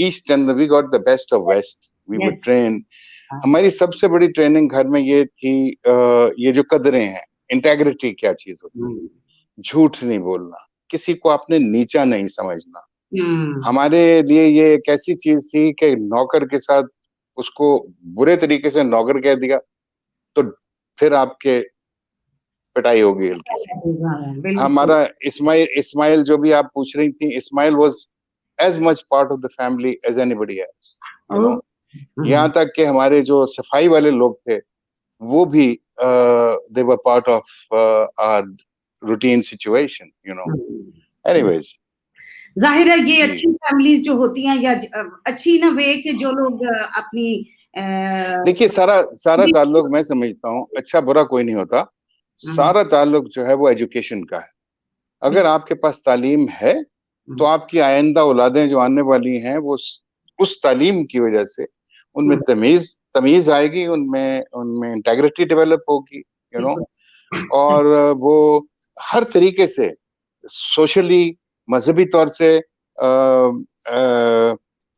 east and we got the best of west. We were train. हमारी सबसे बड़ी ट्रेनिंग घर में ये थी, ये जो कदरें हैं, इंटेग्रिटी क्या चीज होती है, झूठ नहीं बोलना, किसी को आपने नीचा नहीं समझना. हमारे लिए ये एक ऐसी चीज थी कि नौकर के साथ उसको बुरे तरीके से नौकर कह दिया तो फिर आपके पिटाई होगी हल्की सी. हमारा इस्माइल जो भी आप पूछ रही थी, Ismail was as much part of the family as anybody else. यहाँ तक कि हमारे जो सफाई वाले लोग थे वो भी they were part of our routine situation. Anyways, जाहिर है ये अच्छी फैमिलीज जो होती हैं या अच्छी ना वे कि जो लोग अपनी देखिए सारा ताल्लुक मैं समझता हूँ अच्छा बुरा कोई नहीं होता. सारा ताल्लुक जो है वो एजुकेशन का है. अगर आपके पास तालीम है तो आपकी आइंदा औलादें जो आने वाली हैं वो उस तालीम की वजह से उनमें तमीज आएगी, उनमें इंटेग्रिटी डेवलप होगी, और वो हर तरीके से सोशली, मजहबी तौर से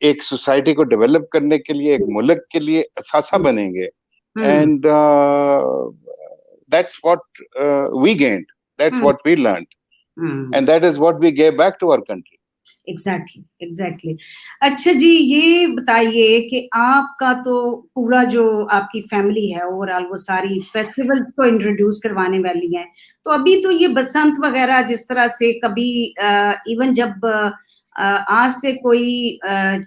एक सोसाइटी को डेवलप करने के लिए, एक मुल्क के लिए असासा बनेंगे. And that's what we gained, that's what we learned, and that is what we gave back to our country. Exactly. अच्छा जी, ये बताइए कि आपका तो पूरा जो आपकी फैमिली है ओवरऑल वो सारी फेस्टिवल्स को इंट्रोड्यूस करवाने वाली है. तो अभी तो ये बसंत वगैरह जिस तरह से कभी इवन जब आज से कोई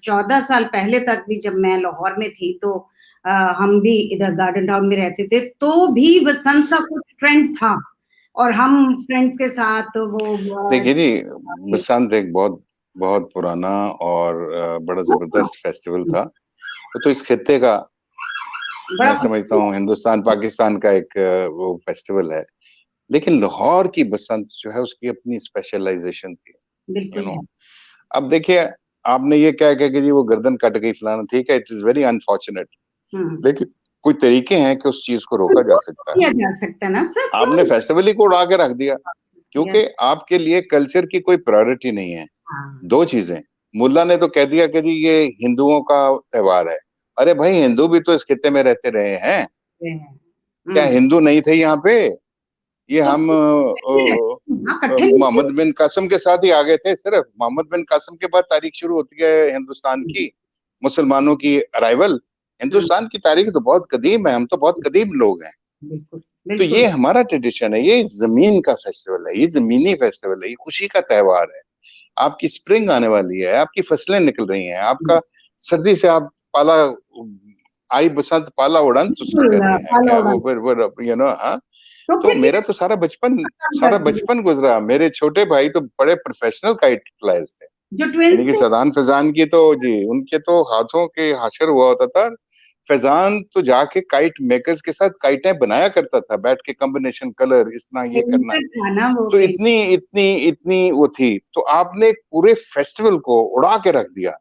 14 साल पहले तक भी जब मैं लाहौर में थी तो हम भी इधर गार्डन टाउन में रहते थे तो भी बसंत का कुछ ट्रेंड था और हम फ्रेंड्स के साथ वो देखिए जी, बसंत एक बहुत पुराना और बड़ा जबरदस्त फेस्टिवल था. तो इस खित्ते का मैं समझता हूँ हिंदुस्तान पाकिस्तान का एक वो फेस्टिवल है. लेकिन लाहौर की बसंत जो है उसकी अपनी स्पेशलाइजेशन थी. अब देखिए, आपने ये क्या कि जी वो गर्दन कट गई फलाना, ठीक है, इट इज वेरी अनफॉर्चुनेट, लेकिन कोई तरीके हैं कि उस चीज को रोका जा सकता है ना सर. आपने फेस्टिवल ही को उड़ा के रख दिया क्योंकि आपके लिए कल्चर की कोई प्रायोरिटी नहीं है. दो चीजें, मुल्ला ने तो कह दिया कि जी ये हिंदुओं का त्योहार है. अरे भाई, हिंदू भी तो इस खित्ते में रहते रहे हैं. क्या हिंदू नहीं थे यहाँ पे? ये हम मोहम्मद बिन कासिम के साथ ही आ गए थे. सिर्फ मोहम्मद बिन कासिम के बाद तारीख शुरू होती है हिंदुस्तान की, मुसलमानों की अराइवल. हिंदुस्तान की तारीख तो बहुत कदीम है, हम तो बहुत कदीम लोग हैं. तो ये हमारा ट्रेडिशन है, ये जमीन का फेस्टिवल है, ये जमीनी फेस्टिवल है, ये खुशी का त्योहार है. आपकी स्प्रिंग आने वाली है, आपकी फसलें निकल रही हैं, आपका सर्दी से आप पाला आई बसंत पाला उड़न तो कहते हैं क्या वो तो मेरा तो सारा बचपन गुजरा. मेरे छोटे भाई तो बड़े प्रोफेशनल काइट फ्लायर्स थे, यानी कि सदान फैजान की तो जी उनके तो हाथों के हाशर हुआ होता था. फैजान तो जाके काइट मेकर्स के साथ काइटें बनाया करता था, बैठ के कॉम्बिनेशन कलर इस तरह ये करना. तो इतनी वो थी. तो आपने पूरे फेस्टिवल को उड़ा के रख दिया,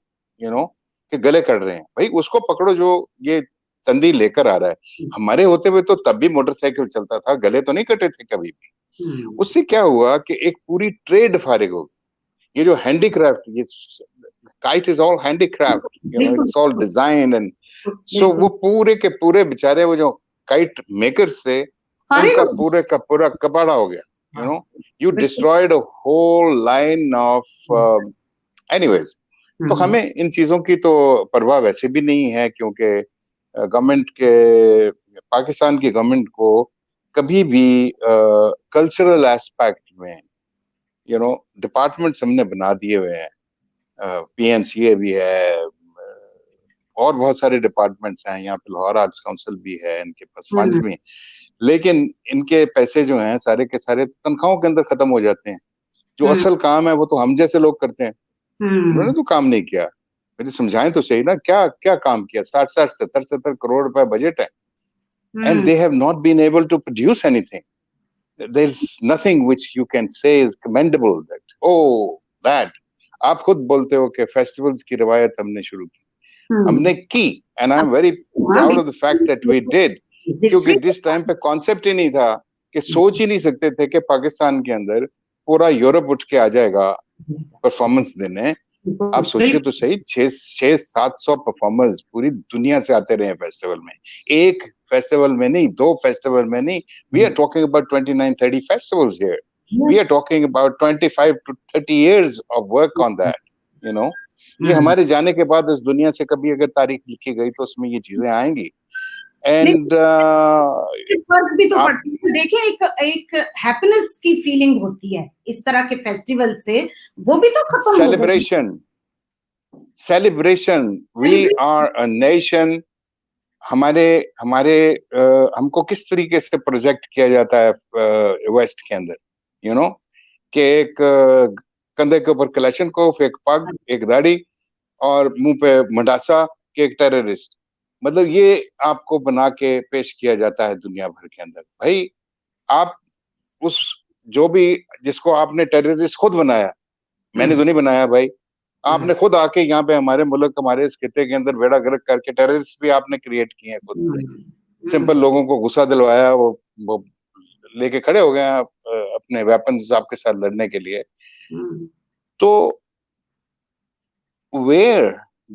कि गले कट रहे हैं. भाई उसको पकड़ो जो ये तंदी लेकर आ रहा है. हमारे होते हुए तो तब भी मोटरसाइकिल चलता था, गले तो नहीं कटे थे कभी भी. उससे क्या हुआ कि एक पूरी ट्रेड फारिग हो गई. ये जो हैंडीक्राफ्ट, ये kite is all handicraft, it's all design. And so वो पूरे के पूरे बेचारे वो जो काइट मेकर्स थे उनका पूरे का पूरा कबाड़ा हो गया. You destroyed a whole line of anyways. तो हमें इन चीजों की तो परवाह वैसे भी नहीं है क्योंकि गवर्नमेंट के, पाकिस्तान की गवर्नमेंट को कभी भी कल्चरल एस्पेक्ट में डिपार्टमेंट्स हमने बना दिए हुए हैं. PNCA भी है, और बहुत सारे डिपार्टमेंट्स हैं, यहाँ पे लाहौर आर्ट्स काउंसिल भी है, इनके पास फंड्स भी हैं, लेकिन इनके पैसे जो हैं सारे के सारे तनख्वाहों के अंदर खत्म हो जाते हैं। जो असल काम है वो तो हम जैसे लोग करते हैं, इन्होंने तो काम नहीं किया। मुझे समझाएं तो सही ना, क्या क्या काम किया? 60 70 करोड़ रुपए बजट है, and they have not been able to produce anything. There's nothing which you can say is commendable that, oh, that. आप खुद बोलते हो कि फेस्टिवल्स की रिवायत हमने शुरू की, हमने की, and I'm very proud of the fact that we did, क्योंकि जिस टाइम पे कॉन्सेप्ट ही नहीं था, कि सोच ही नहीं सकते थे कि पाकिस्तान के अंदर पूरा यूरोप उठ के आ जाएगा परफॉर्मेंस देने। आप सोचिए तो सही, 600-700 परफॉर्मर्स पूरी दुनिया से आते रहे फेस्टिवल में, एक फेस्टिवल में नहीं, 2 फेस्टिवल में नहीं, we are talking about 29-30 festivals here, we are talking about 25 to 30 years of work on that, you know। ये हमारे जाने के बाद इस दुनिया से कभी अगर तारीख लिखी गई तो उसमें ये चीजें आएंगी। एंड फर्क भी तो पड़ता है, देखिए एक हैप्पीनेस की फीलिंग होती है इस तरह के फेस्टिवल से, वो भी तो खत्म हो गई। Celebration, we are a nation. हमारे हमको किस तरीके से प्रोजेक्ट किया जाता है वेस्ट के अंदर, यू नो, कि एक कंधे के ऊपर कलाशनकोव, एक पग, एक दाढ़ी और मुंह पे मंडासा के एक टेररिस्ट, मतलब ये आपको बना के पेश किया जाता है दुनिया भर के अंदर। भाई आप उस जो भी जिसको आपने टेररिस्ट खुद बनाया, मैंने तो नहीं बनाया भाई, आपने खुद आके यहाँ पे हमारे मुल्क, हमारे इस खिते के अंदर बेड़ा गर्क करके टेररिस्ट भी आपने क्रिएट किए हैं खुद। सिंपल लोगों को गुस्सा दिलवाया, वो लेके खड़े हो गए अपने वेपन्स आपके साथ लड़ने के लिए। तो where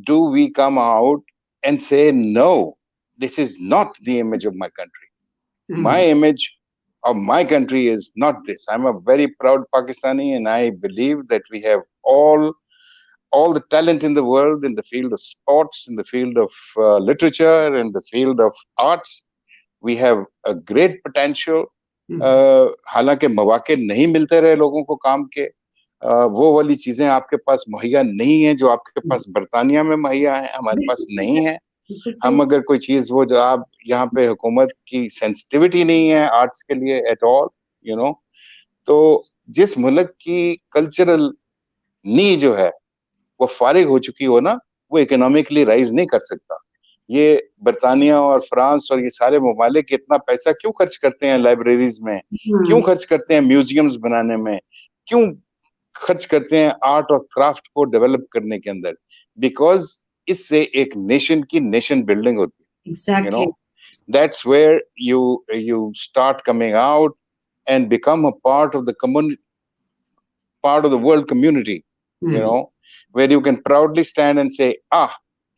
do we come out and say, no, this is not the image of my country. My image of my country is not this. I'm a very proud Pakistani, and I believe that we have all the talent in the world, in the field of sports, in the field of literature, in the field of arts. We have a great potential. हालांकि मौके नहीं मिलते रहे लोगों को काम के, वो वाली चीजें आपके पास मुहैया नहीं है जो आपके पास बर्तानिया में मुहैया है, हमारे पास नहीं है। हम अगर कोई चीज, वो जो आप यहाँ पे हुकूमत की सेंसिटिविटी नहीं है आर्ट्स के लिए एट ऑल, यू नो, तो जिस मुल्क की कल्चरल नी जो है वो फारिग हो चुकी हो ना, वो इकोनॉमिकली राइज नहीं कर सकता। ये बर्तानिया और फ्रांस और ये सारे ममालिक इतना पैसा क्यों खर्च करते हैं लाइब्रेरीज में, क्यों खर्च करते हैं म्यूजियम्स बनाने में, क्यों खर्च करते हैं आर्ट और क्राफ्ट को डेवलप करने के अंदर? बिकॉज इससे एक नेशन की नेशन बिल्डिंग होती है। Exactly. You know, that's where you start coming out and become a part of the community, part of the world community, you know, where you can proudly stand and say,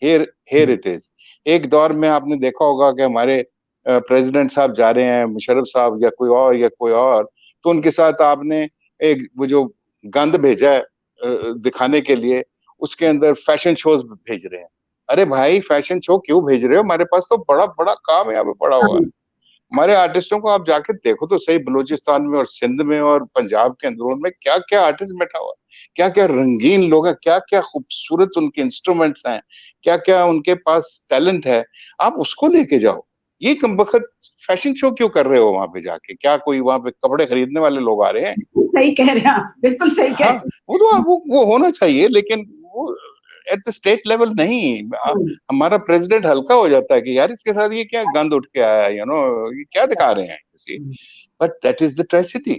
here it is. एक दौर में आपने देखा होगा कि हमारे president साहब जा रहे हैं, मुशर्रफ साहब या कोई और, तो उनके साथ आपने एक वो जो गंद भेजा है दिखाने के लिए, उसके अंदर फैशन शोज भेज रहे हैं। अरे भाई, फैशन शो क्यों भेज रहे हो? हमारे पास तो बड़ा बड़ा काम यहाँ पे पड़ा हुआ है। हमारे आर्टिस्टों को आप जाके देखो तो सही, बलूचिस्तान में और सिंध में और पंजाब के अंदरून में क्या क्या आर्टिस्ट बैठा हुआ है, क्या क्या रंगीन लोग हैं, क्या क्या खूबसूरत उनके इंस्ट्रूमेंट्स हैं, क्या क्या उनके पास टैलेंट है, आप उसको लेके जाओ। ये कमबख्त फैशन शो क्यों कर रहे हो वहां पे जाके? क्या कोई वहां पे कपड़े खरीदने वाले लोग आ रहे हैं? सही कह रहे हैं, बिल्कुल सही कह रहे हैं। वो तो वो होना चाहिए, लेकिन वो एट द स्टेट लेवल नहीं। हमारा प्रेसिडेंट हल्का हो जाता है कि यार इसके साथ ये क्या गंद उठ के आया, यू नो, ये क्या दिखा रहे हैं किसी, but that is the tragedy.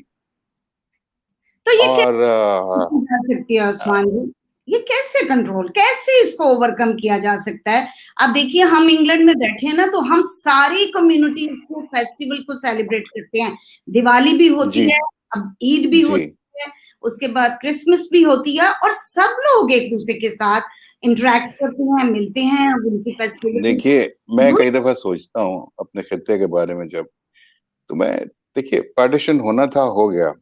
तो ये कैसे जा सकती है उस्मान जी? ये कैसे कंट्रोल, कैसे इसको ओवरकम किया जा सकता है? अब देखिए, हम इंग्लैंड में बैठे हैं ना, तो हम सारी कम्युनिटी को फेस्टिवल को सेलिब्रेट करते हैं। दिवाली भी होती है, अब ईद भी होती है, उसके बाद क्रिसमस भी होती है, और सब लोग एक दूसरे के साथ इंटरेक्ट करते हैं, मिलते हैं, उनकी फेस्टिवल। देखिए, मैं कई दफा सोचता हूँ अपने खित्ते के बारे में, जब तो मैं, देखिए, पार्टीशन होना था, हो गया,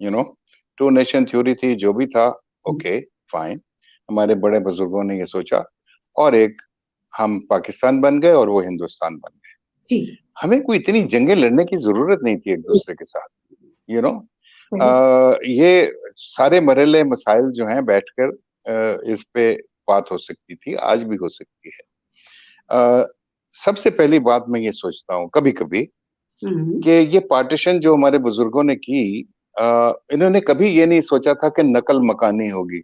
you know, two nation theory थी, जो भी था, ओके फाइन, हमारे बड़े बुजुर्गों ने ये सोचा, और एक हम पाकिस्तान बन गए और वो हिंदुस्तान बन गए। हमें कोई इतनी जंगें लड़ने की जरूरत नहीं थी एक दूसरे के साथ, यू नो। ये सारे मरहले मसाइल जो हैं बैठकर इस पे बात हो सकती थी, आज भी हो सकती है। सबसे पहली बात मैं ये सोचता हूँ कभी कभी कि ये पार्टीशन जो हमारे बुजुर्गों ने की, इन्होंने कभी ये नहीं सोचा था कि नकल मकानी होगी।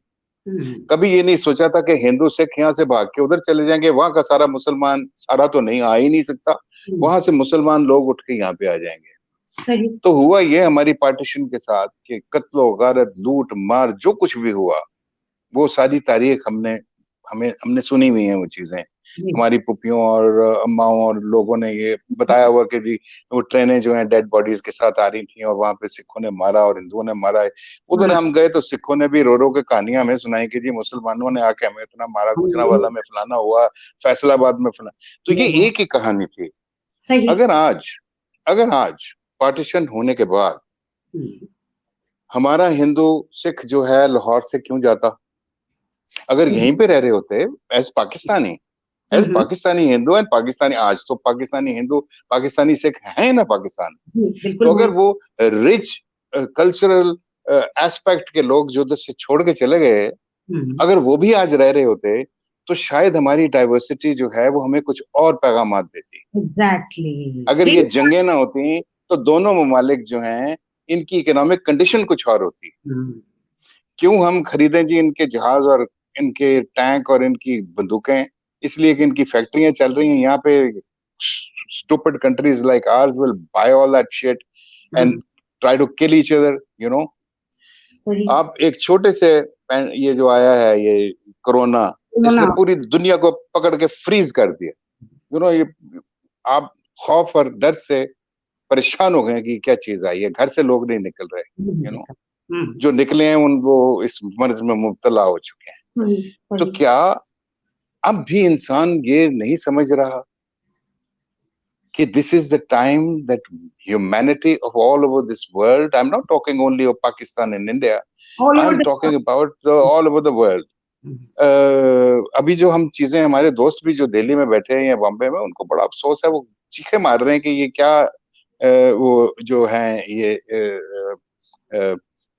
कभी ये नहीं सोचा था कि हिंदू सिख यहाँ से भाग के उधर चले जाएंगे, वहां का सारा मुसलमान, सारा तो नहीं, आ ही नहीं सकता, वहां से मुसलमान लोग उठ के यहाँ पे आ जाएंगे। सही। तो हुआ ये हमारी पार्टीशन के साथ कि कत्लो गारत लूट मार जो कुछ भी हुआ, वो सारी तारीख हमने सुनी हुई है वो चीजें। हमारी पुप्पियों और अम्माओं और लोगों ने ये बताया हुआ कि जी वो ट्रेनें जो हैं डेड बॉडीज के साथ आ रही थी और वहां पे सिखों ने मारा और हिंदुओं ने मारा है। उधर हम गए तो सिखों ने भी रो रो के कहानियां हमें सुनाई कि जी मुसलमानों ने आके हमें इतना मारा, गुजरांवाला में फलाना हुआ, फैसलाबाद में फलाना। तो ये एक ही कहानी थी। अगर आज पार्टीशन होने के बाद हमारा हिंदू सिख जो है लाहौर से क्यों जाता? अगर यहीं पे रह रहे होते एज पाकिस्तानी हिंदू एंड पाकिस्तानी, आज तो पाकिस्तानी हिंदू पाकिस्तानी सिख है ना पाकिस्तान, तो अगर वो रिच कल्चरल एस्पेक्ट के लोग जो उधर से छोड़ के चले गए, अगर वो भी आज रह रहे होते तो शायद हमारी डाइवर्सिटी जो है वो हमें कुछ और पैगाम देती। एग्जैक्टली। अगर ये जंगें ना होती तो दोनों ममालिक जो हैं इनकी इकोनॉमिक कंडीशन कुछ और होती। क्यों हम खरीदें जी इनके जहाज और इनके टैंक और इनकी बंदूकें? इसलिए कि इनकी फैक्ट्रियां चल रही हैं यहाँ पे। stupid countries like ours will buy all that shit and try to kill each other, you know. आप एक छोटे से ये जो आया है ये कोरोना, इसने पूरी दुनिया को पकड़ के फ्रीज कर दिया। यू नो, ये आप खौफ और डर से परेशान हो गए कि क्या चीज आई है। घर से लोग नहीं निकल रहे, यू नो, जो निकले हैं उन वो इस मर्ज में मुब्तला हो चुके हैं। तो क्या अब भी इंसान ये नहीं समझ रहा कि this is the time that humanity of all over this world, I am not talking only of Pakistan and India, I am talking about all over the world. अभी जो हम चीजें, हमारे दोस्त भी जो दिल्ली में बैठे हैं या बॉम्बे में, उनको बड़ा अफसोस है, वो चीखे मार रहे हैं कि ये क्या वो जो है ये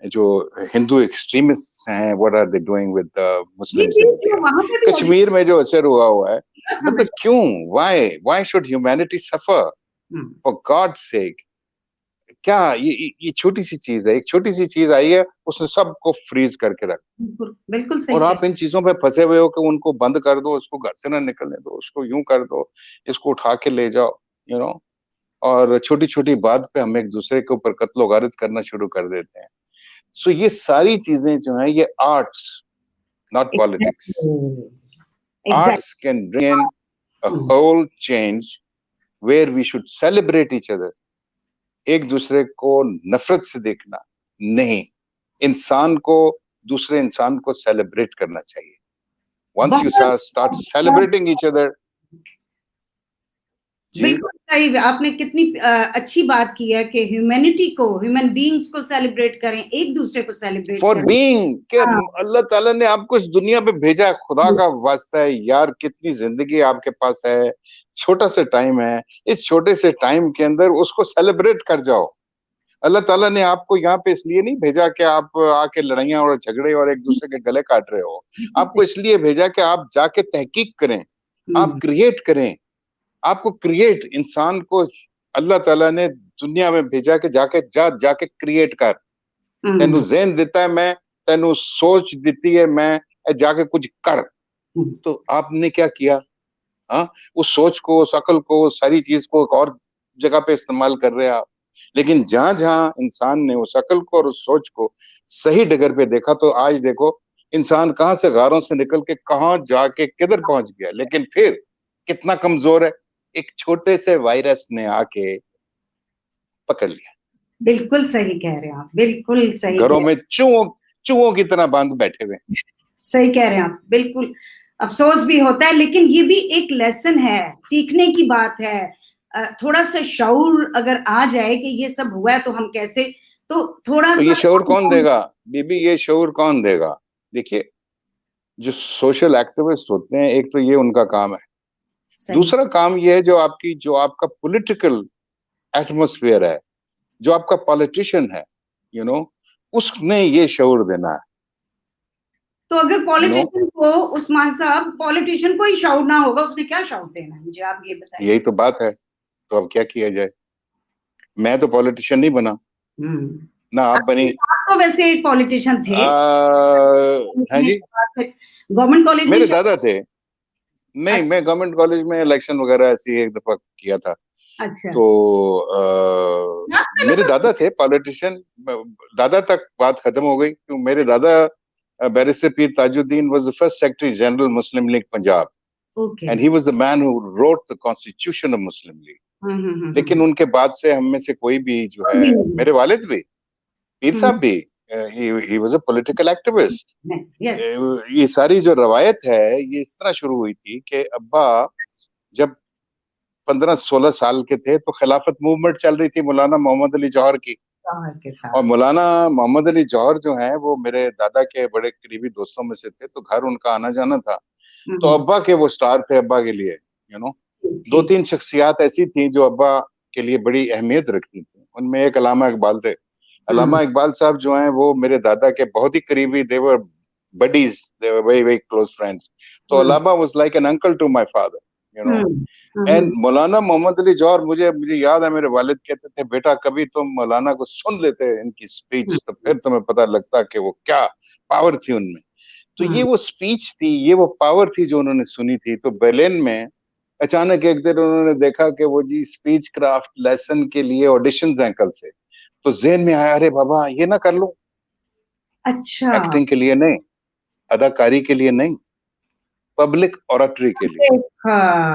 जो हिंदू एक्सट्रीमिस्ट हैं, what are they doing with the Muslims in India. Kashmir में जो असर हुआ है, मतलब क्यों, why should humanity suffer for God sake? क्या ये छोटी सी चीज है, एक छोटी सी चीज आई है, उसने सबको फ्रीज करके रख। बिल्कुल सही। और आप इन चीजों पे फंसे हुए हो कि उनको बंद कर दो, उसको घर से ना निकलने दो, उसको यूं कर दो, इसको उठा के ले जाओ, यू नो। और छोटी छोटी बात पे हम एक दूसरे के ऊपर कत्लो गारत करना शुरू कर देते हैं। सो ये सारी चीजें जो हैं, ये arts not politics, arts can bring in a whole change where we should celebrate each other. एक दूसरे को नफरत से देखना नहीं, इंसान को दूसरे इंसान को सेलिब्रेट करना चाहिए। Once you start celebrating each other, बिल्कुल सही। आपने कितनी अच्छी बात की है कि ह्यूमैनिटी को, ह्यूमन बीइंग्स को सेलिब्रेट करें, एक दूसरे को सेलिब्रेट फॉर बीइंग के अल्लाह ताला ने आपको इस दुनिया पे भेजा है, खुदा का वास्ता है यार, कितनी जिंदगी आपके पास है, छोटा सा टाइम है, इस छोटे से टाइम के अंदर उसको सेलिब्रेट कर जाओ। अल्लाह ताला ने आपको यहाँ पे इसलिए नहीं भेजा कि आप आके लड़ाइयां और झगड़े और एक दूसरे के गले काट रहे हो। आपको इसलिए भेजा कि आप जाके तहकीक करें, आप क्रिएट करें। आपको क्रिएट, इंसान को अल्लाह ताला ने दुनिया में भेजा कि जाके क्रिएट कर। तेनू ज़हन देता है मैं, तेनू सोच देती है मैं, जाके कुछ कर। तो आपने क्या किया? हाँ, उस सोच को, उस अकल को, सारी चीज को एक और जगह पे इस्तेमाल कर रहे हैं आप। लेकिन जहां जहां इंसान ने उस अकल को और उस सोच को सही डगर पे देखा, तो आज देखो इंसान कहां से गारों से निकल के कहां जाके किधर पहुंच गया। लेकिन फिर कितना कमजोर है, एक छोटे से वायरस ने आके पकड़ लिया। बिल्कुल सही कह रहे हैं आप, बिल्कुल सही। घरों में चूहों की तरह बांध बैठे हुए। सही कह रहे हैं आप, बिल्कुल। अफसोस भी होता है, लेकिन ये भी एक लेसन है, सीखने की बात है। थोड़ा सा शऊर अगर आ जाए कि ये सब हुआ है तो हम कैसे, तो थोड़ा तो ये शऊर कौन देगा बीबी? ये शऊर कौन देगा? देखिए, जो सोशल एक्टिविस्ट होते हैं, एक तो ये उनका काम है। दूसरा काम ये है जो आपका पॉलिटिकल एटमॉस्फेयर है, जो आपका पॉलिटिशियन है, यू नो, उसने ये शऊर देना है। तो अगर पॉलिटिशियन को, उस्मान साहब, पॉलिटिशियन को ही शाउट ना होगा, उसने क्या शाउट देना है, मुझे आप ये बताइए। यही तो बात है, तो अब क्या किया जाए? मैं तो पॉलिटिशियन नहीं बना, ना आप बनी। तो वैसे एक पॉलिटिशियन थे हाँ जी, गवर्नमेंट कॉलेज में। मेरे दादा थे। नहीं, मैं गवर्नमेंट कॉलेज में इलेक्शन वगैरह ऐसी एक दफा किया था। अच्छा। तो मेरे दादा थे पॉलिटिशियन। दादा तक बात खत्म हो गई, क्यों? मेरे दादा barrister Pir Tajuddin was the first secretary general Muslim league Punjab, and he was the man who wrote the constitution of Muslim league. लेकिन उनके बाद से हम में से कोई भी जो है, मेरे वालिद भी, पीर साहब भी, he was a political activist। Yes. ये सारी जो रवायत है, ये इस तरह शुरू हुई थी कि अब्बा जब 15-16 साल के थे तो खिलाफत मूवमेंट चल रही थी मौलाना मोहम्मद अली जौहर की। और मौलाना मोहम्मद अली जौहर जो हैं, वो मेरे दादा के बड़े करीबी दोस्तों में से थे, तो घर उनका आना जाना था। तो अब्बा के वो स्टार थे, अब्बा के लिए, दो तीन शख्सियात ऐसी थी जो अब्बा के लिए बड़ी अहमियत रखती थी। उनमें एक अल्लामा इकबाल थे। अल्लामा इकबाल साहब जो हैं, वो मेरे दादा के बहुत ही करीबी, देवर buddies, they were very very close friends। तो अल्लामा was like an uncle to my father। And मौलाना मोहम्मद अली जौहर, मुझे याद है, मेरे वालिद कहते थे, बेटा कभी तुम मौलाना को सुन लेते इनकी स्पीच, तो फिर तुम्हें पता लगता कि वो क्या पावर थी उनमें। तो ये वो स्पीच थी, ये वो पावर थी जो उन्होंने सुनी थी। तो berlin में अचानक एक दिन उन्होंने देखा कि वो जी स्पीच क्राफ्ट लेसन के लिए ऑडिशंस हैं कल से। तो ज़हन में आया, अरे बाबा ये ना कर लूं। अच्छा। एक्टिंग के लिए नहीं, अदाकारी के लिए नहीं, पब्लिक ऑरेटरी के लिए।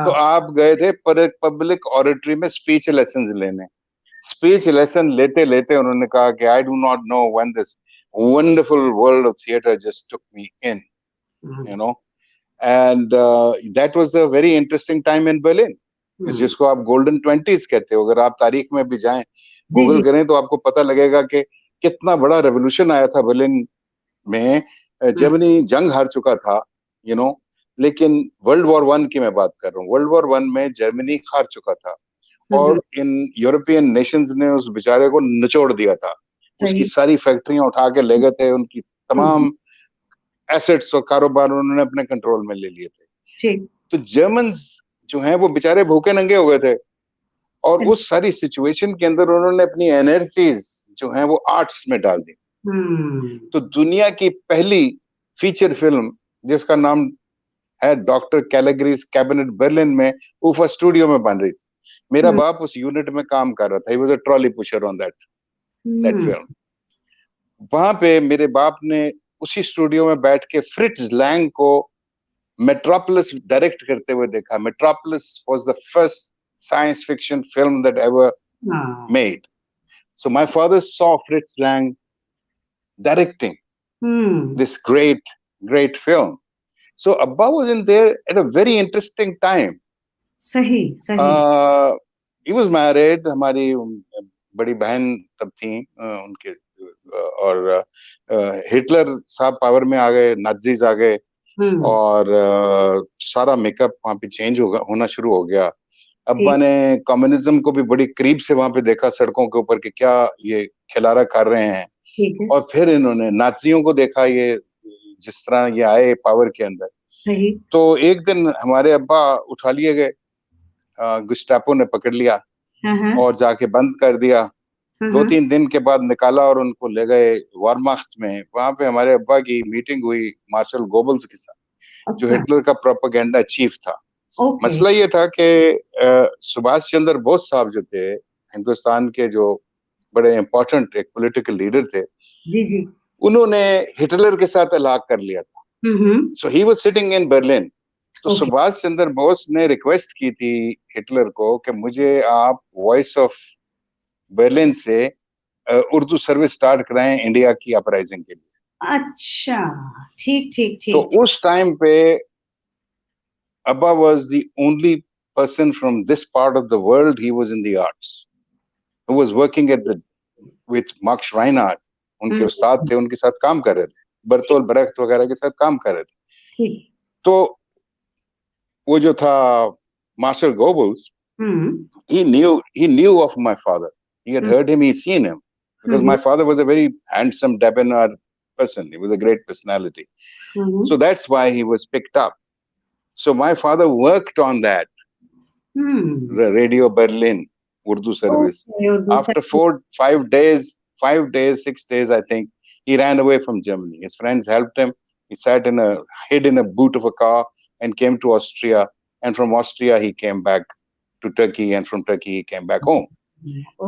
तो आप गए थे पर पब्लिक ऑरेटरी में स्पीच लेसन लेने। स्पीच लेसन लेते लेते उन्होंने कहा कि I do not know when this wonderful world of theatre just took me in, and that was a very interesting time in Berlin, जिसको आप गोल्डन 20s कहते हो। अगर आप तारीख में भी जाएं, गूगल करें, तो आपको पता लगेगा कि कितना बड़ा रेवोल्यूशन आया था बर्लिन में। जर्मनी जंग हार चुका था, लेकिन वर्ल्ड वॉर 1 की मैं बात कर रहा हूँ। वर्ल्ड वॉर 1 में जर्मनी हार चुका था, और इन यूरोपियन नेशंस ने उस बेचारे को निचोड़ दिया था। उसकी सारी फैक्ट्रियां उठा के ले गए थे, उनकी तमाम एसेट्स और कारोबार उन्होंने अपने कंट्रोल में ले लिए थे। तो जर्मन्स जो हैं, वो बेचारे भूखे नंगे हो गए थे, और उस सारी सिचुएशन के अंदर उन्होंने अपनी एनर्जीज जो हैं, वो आर्ट्स में डाल दी। तो दुनिया की पहली फीचर फिल्म, जिसका नाम है डॉक्टर कैलिगरीज कैबिनेट, बर्लिन में ऊफा स्टूडियो में बन रही थी। मेरा बाप उस यूनिट में काम कर रहा था। He was a trolley pusher on that film. वहां पे मेरे बाप ने उसी स्टूडियो में बैठ के फ्रिट्ज लैंग को मेट्रोपोलिस डायरेक्ट करते हुए देखा। Metropolis was the first science fiction film that ever made. So my father saw Fritz Lang directing this great film. So Abba was in there at a very interesting time. सही। He was married। हमारी बड़ी बहन तब थी उनके, और Hitler साहब power में आ गए, नाजीज आ गए, और सारा मेकअप वहां पे चेंज होना शुरू हो गया। अब्बा ने कम्युनिज्म को भी बड़ी करीब से वहां पे देखा, सड़कों के ऊपर, कि क्या ये खिलारा कर रहे हैं। और फिर इन्होंने नाजियों को देखा, ये जिस तरह ये आए पावर के अंदर। तो एक दिन हमारे अब्बा उठा लिए गए, गुस्टापो ने पकड़ लिया और जाके बंद कर दिया। 2-3 दिन के बाद निकाला और उनको ले गए वारमाख्त में। वहां पे हमारे अब्बा की मीटिंग हुई मार्शल गोबल्स के साथ, जो हिटलर का प्रोपेगेंडा चीफ था। मसला ये था कि सुभाष चंद्र बोस साहब जो थे, हिंदुस्तान के जो बड़े इंपॉर्टेंट एक पॉलिटिकल लीडर थे, जी, उन्होंने हिटलर के साथ अलाक कर लिया था। So he was sitting in Berlin. तो सुभाष चंद्र बोस ने रिक्वेस्ट की थी हिटलर को कि मुझे आप वॉइस ऑफ बर्लिन से उर्दू सर्विस स्टार्ट कराएं इंडिया की अपराइजिंग के लिए। अच्छा, ठीक। तो उस टाइम पे Abba was the only person from this part of the world. He was in the arts, who was working with Max Reinhardt. उनके उस्ताद थे, उनके साथ काम कर रहे थे, बर्तोल ब्रेख्त वगैरह के साथ काम कर रहे थे। तो वो जो था Marshal Goebbels, he knew of my father. He had heard him, he seen him, because my father was a very handsome, debonair, person. He was a great personality. So that's why he was picked up. So my father worked on that. Radio Berlin, Urdu service. After 5 days, 6 days, I think, he ran away from Germany. His friends helped him. He hid in a boot of a car and came to Austria. And from Austria, he came back to Turkey. And from Turkey, he came back home.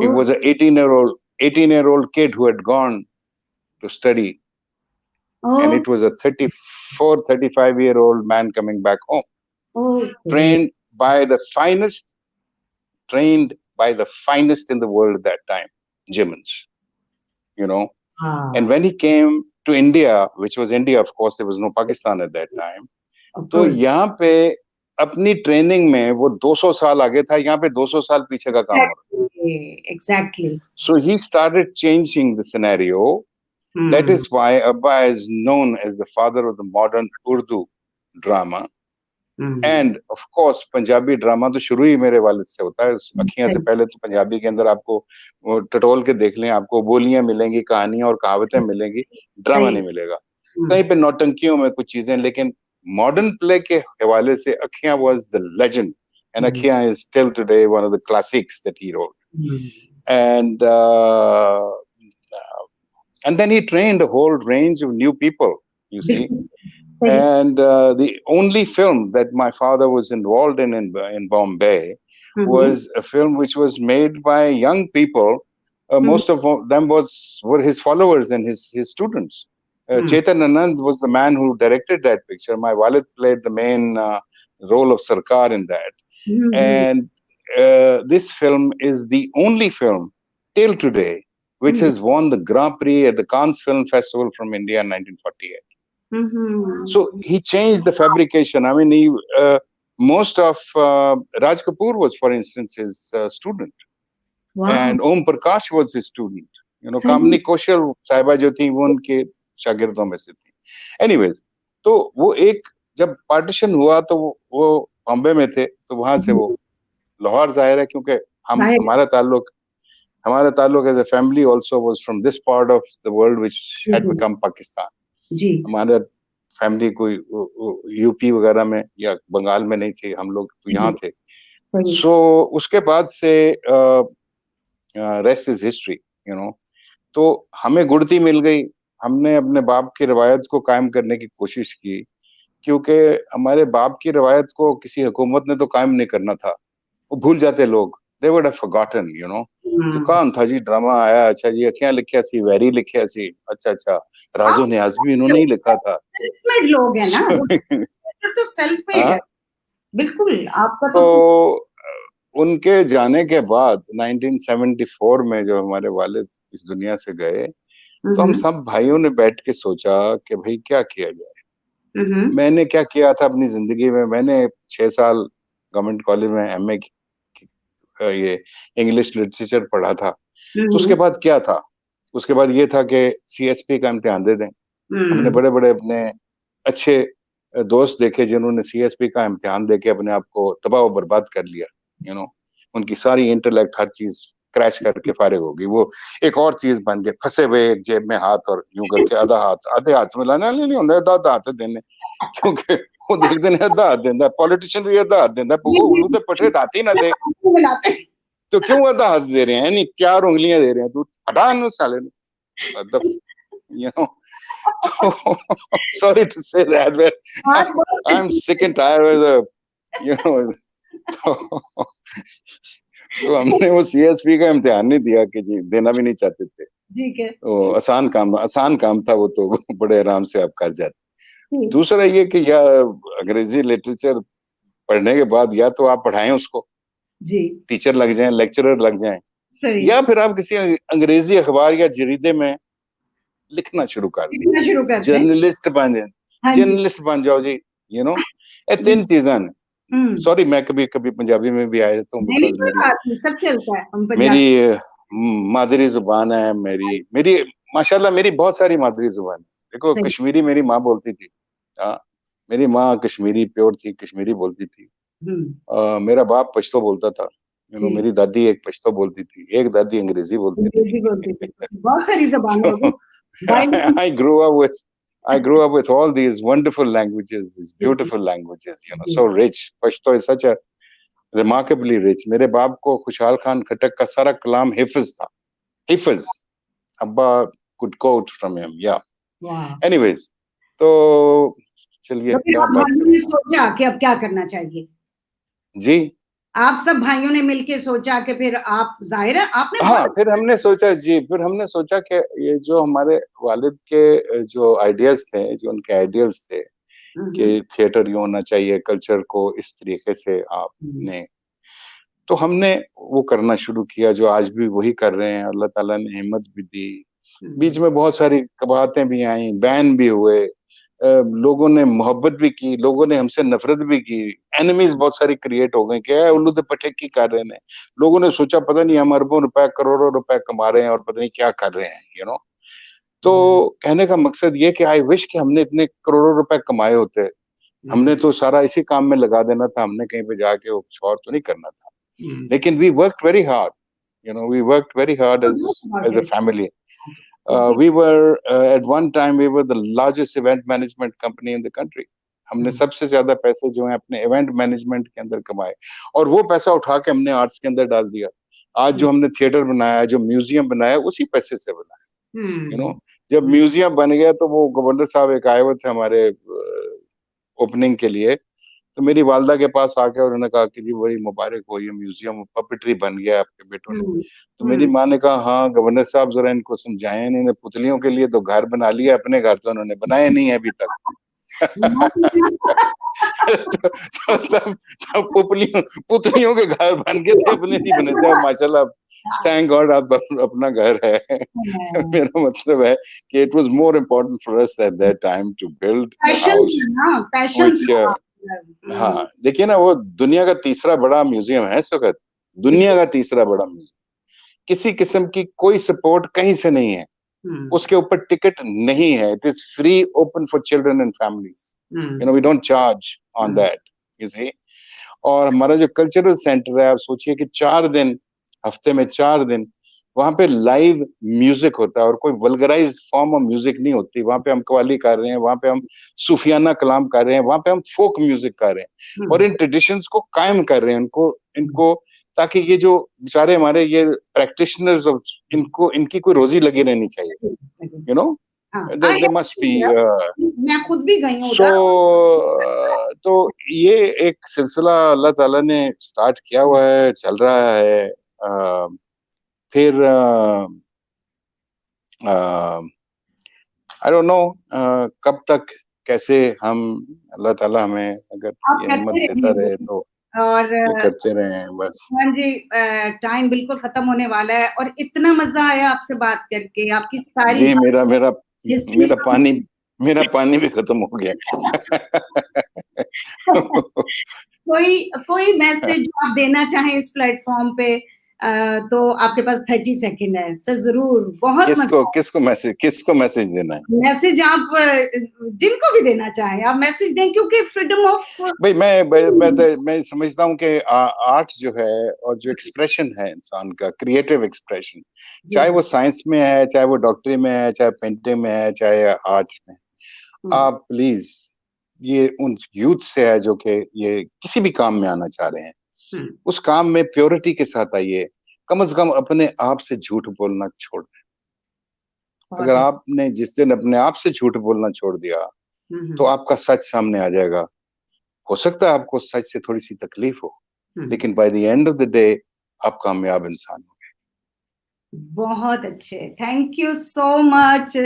He was an 18-year-old kid who had gone to study. And it was a 35-year-old man coming back home. Trained by the finest in the world at that time, Germans, And when he came to India, which was India, of course, there was no Pakistan at that time. तो यहाँ पे अपनी training में वो 200 साल आगे था, यहाँ पे 200 साल पीछे का काम हो रहा था. Exactly. So he started changing the scenario. That is why Abba is known as the father of the modern Urdu drama. And of course, Punjabi drama तो शुरू ही मेरे वालिद से होता है. अखियां से पहले तो पंजाबी के अंदर आपको टटोल के देख लें, आपको बोलियां मिलेंगी, कहानियां और कहावतें मिलेंगी, ड्रामा नहीं मिलेगा. कहीं पे नौटंकियों में कुछ चीजें, लेकिन मॉडर्न प्ले के हवाले से अखियां was the legend, and Akhiyan is still today one of the classics that he wrote. And then he trained a whole range of new people, you see. And the only film that my father was involved in Bombay was a film which was made by young people. Most of them were his followers and his students. Chetan Anand was the man who directed that picture. My walid played the main role of Sarkar in that. And this film is the only film till today which has won the Grand Prix at the Cannes Film Festival from India in 1948. So he changed the fabrication. I mean, most of Raj Kapoor was, for instance, his student. And Om Prakash was his student. Kamini Kaushal साहिबा जो थी वो उनके शागिर्दों में से थी. Anyways, तो वो एक जब पार्टीशन हुआ तो वो बॉम्बे में थे, तो वहां से वो लाहौर जाहिर है, क्योंकि हमारा ताल्लुक as a family also was from this part of the world which had become Pakistan. हमारा फैमिली कोई यूपी वगैरह में या बंगाल में नहीं थे, हम लोग यहाँ थे. So उसके बाद से rest is history, तो हमें गुड़ती मिल गई. हमने अपने बाप की रवायत को कायम करने की कोशिश की, क्योंकि हमारे बाप की रवायत को किसी हुकूमत ने तो कायम नहीं करना था. वो भूल जाते लोग. They would have forgotten, तो कौन था जी ड्रामा आया, अच्छा जी अखियां लिखिया सी, वैरी लिखिया सी, अच्छा राजू नियाज़ भी इन्होंने ही लिखा था. सेल्फ मेड लोग हैं ना, तो सेल्फ मेड है बिल्कुल. आपका तो उनके जाने के बाद 1974 में जो हमारे वालिद इस दुनिया से गए, तो हम सब भाइयों ने बैठ के सोचा कि भाई क्या किया जाए. मैंने क्या किया था अपनी जिंदगी में, मैंने 6 साल गवर्नमेंट कॉलेज में एमए ये इंग्लिश लिटरेचर पढ़ा था. तो उसके बाद क्या था, उसके बाद ये था कि सीएसपी का इम्तिहान दे दें. हमने बड़े अपने अच्छे दोस्त देखे जिन्होंने सीएसपी का इम्तिहान देके अपने आप को तबाह और बर्बाद कर लिया. उनकी सारी इंटेलेक्ट हर चीज क्रैश करके फारिग हो गई. वो एक और चीज बन गए, फंसे हुए एक जेब में हाथ और यूं करके आधे हाथ में लाना नहीं होता, आधा हाथ देने, क्योंकि वो देखते हैं आधा हाथ देता है, पॉलिटिशियन भी आधा हाथ देता है, उल्लू तो पटरे हाथ ही ना दे, तो क्यों आधा हाथ दे रहे हैं, नहीं 4 उंगलियां दे रहे हैं, तू हटा न साले. Sorry to say that, but I'm sick and tired with तो हमने वो सीएसपी का इम्तिहान नहीं दिया कि जी देना भी नहीं चाहते थे. ठीक है. तो आसान काम था वो, तो बड़े आराम से आप कर जाते. दूसरा ये कि या अंग्रेजी लिटरेचर पढ़ने के बाद या तो आप पढ़ाएं उसको, टीचर लग जाएं, लेक्चरर लग जाएं, या फिर आप किसी अंग्रेजी अखबार या जरीदे में लिखना शुरू कर दें, जर्नलिस्ट बन जाओ जी. ये 3 चीजें. सॉरी, मैं कभी पंजाबी में भी आया तो मेरी मादरी जुबान है, मेरी माशाल्लाह मेरी बहुत सारी मादरी जुबान है. देखो, कश्मीरी मेरी माँ बोलती थी, मेरी माँ कश्मीरी प्योर थी, कश्मीरी बोलती थी. मेरा बाप पश्तो बोलता था, मेरी दादी एक पश्तो बोलती थी, एक दादी अंग्रेजी बोलती थी. बहुत सारी ज़बानें. I grew up with all these wonderful languages, these beautiful languages, so rich. Pashto is such a remarkably rich. मेरे बाप को खुशहाल खान खट्टक का सारा कलाम हिफ्ज था. Hifiz. Abba could quote from him. Yeah. Wow. Anyways, तो चलिए क्या बात करें. सोचा कि अब क्या करना चाहिए. जी. आप सब भाइयों ने मिलके सोचा कि फिर आप जाहिर है आपने. हाँ, फिर हमने सोचा कि ये जो हमारे वालिद के जो आइडियाज थे, जो उनके आइडियल्स थे कि थिएटर यूं होना चाहिए, कल्चर को इस तरीके से आपने, तो हमने वो करना शुरू किया जो आज भी वही कर रहे हैं. अल्लाह ताला ने हिम्मत भी दी. बीच में बहुत सारी कबाहतें भी आई, बैन भी हुए, लोगों ने मोहब्बत भी की, लोगों ने हमसे नफरत भी की, एनिमीज बहुत सारी क्रिएट हो गई. क्या है उल्लू तो पटे की कर रहे हैं. लोगों ने सोचा पता नहीं हम अरबों रुपए करोड़ों रुपए कमा रहे हैं और पता नहीं क्या कर रहे हैं. तो कहने का मकसद ये कि आई विश कि हमने इतने करोड़ों रुपए कमाए होते. हमने तो सारा इसी काम में लगा देना था. हमने कहीं पे जाके कुछ और तो नहीं करना था. लेकिन we worked very hard. We worked very hard as a family. We were at one time we were the largest event management company in the country. हमने सबसे ज्यादा पैसे जो हैं अपने इवेंट मैनेजमेंट के अंदर कमाए और वो पैसा उठा के हमने आर्ट्स के अंदर डाल दिया. आज जो हमने थिएटर बनाया, जो म्यूजियम बनाया, उसी पैसे से बनाया. जब म्यूजियम बन गया तो वो गवर्नर साहब एक आए हुए थे हमारे ओपनिंग के लिए. तो मेरी वालदा के पास आके उन्होंने कहा कि जी बड़ी मुबारक हो, ये म्यूजियम पपेट्री बन गया आपके बेटों ने. तो मेरी माँ ने कहा हाँ गवर्नर साहब जरा इनको समझाएं. इन्होंने पुतलियों के लिए तो घर बना लिया, अपने घर तो उन्होंने बनाए नहीं है अभी तक. तब पुतलियों के घर बन गए थे, अपने नहीं बने थे. माशाल्लाह, थैंक गॉड आप अपना घर है. मेरा मतलब है कि it was more important for us at that time to build house. हाँ, देखिए ना, वो दुनिया का तीसरा बड़ा म्यूजियम है इस वक्त. दुनिया का तीसरा बड़ा म्यूजियम. किसी किस्म की कोई सपोर्ट कहीं से नहीं है. उसके ऊपर टिकट नहीं है. It is free, open for children and families. We don't charge on that, you see. और हमारा जो कल्चरल सेंटर है, आप सोचिए कि 4 दिन, हफ्ते में 4 दिन वहां पे लाइव म्यूजिक होता है और कोई वल्गराइज्ड फॉर्म ऑफ म्यूजिक नहीं होती. वहां पे हम कव्वाली कर रहे हैं, वहां पे हम सूफियाना कलाम कर रहे हैं, वहां पे हम फोक म्यूजिक कर रहे हैं और इन ट्रेडिशंस को कायम कर रहे हैं. इनको ताकि ये जो बेचारे हमारे ये प्रैक्टिशनर्स, इनको इनकी कोई रोजी लगी रहनी चाहिए. there must be मैं खुद भी गई हूं. तो ये एक सिलसिला अल्लाह ताला ने स्टार्ट किया हुआ है, चल रहा है. फिर आई डोंट नो कब तक कैसे हम, अल्लाह ताला हमें अगर ये हिम्मत देता रहे तो और ये करते रहे बस. हाँ जी, टाइम बिल्कुल खत्म होने वाला है और इतना मजा आया आपसे बात करके. आपकी सारी जी, मेरा पानी भी खत्म हो गया. कोई मैसेज आप देना चाहें इस प्लेटफॉर्म पे, तो आपके पास 30 सेकंड है सर. जरूर. बहुत किसको मैसेज देना है? मैसेज आप जिनको भी देना चाहें आप मैसेज दें, क्योंकि फ्रीडम ऑफ भाई मैं समझता हूँ कि आर्ट जो है और जो एक्सप्रेशन है इंसान का, क्रिएटिव एक्सप्रेशन, चाहे वो साइंस में है, चाहे वो डॉक्टरी में है, चाहे पेंटिंग में है, चाहे आर्ट में, आप प्लीज ये उन यूथ से है जो कि ये किसी भी काम में आना चाह रहे हैं, उस काम में प्योरिटी के साथ आइए. कम से कम अपने आप से झूठ बोलना छोड़ दें. अगर आपने जिस दिन अपने आप से झूठ बोलना छोड़ दिया तो आपका सच सामने आ जाएगा. हो सकता है आपको सच से थोड़ी सी तकलीफ हो, लेकिन by the end of the day आप कामयाब इंसान हो. बहुत अच्छे. Thank you so much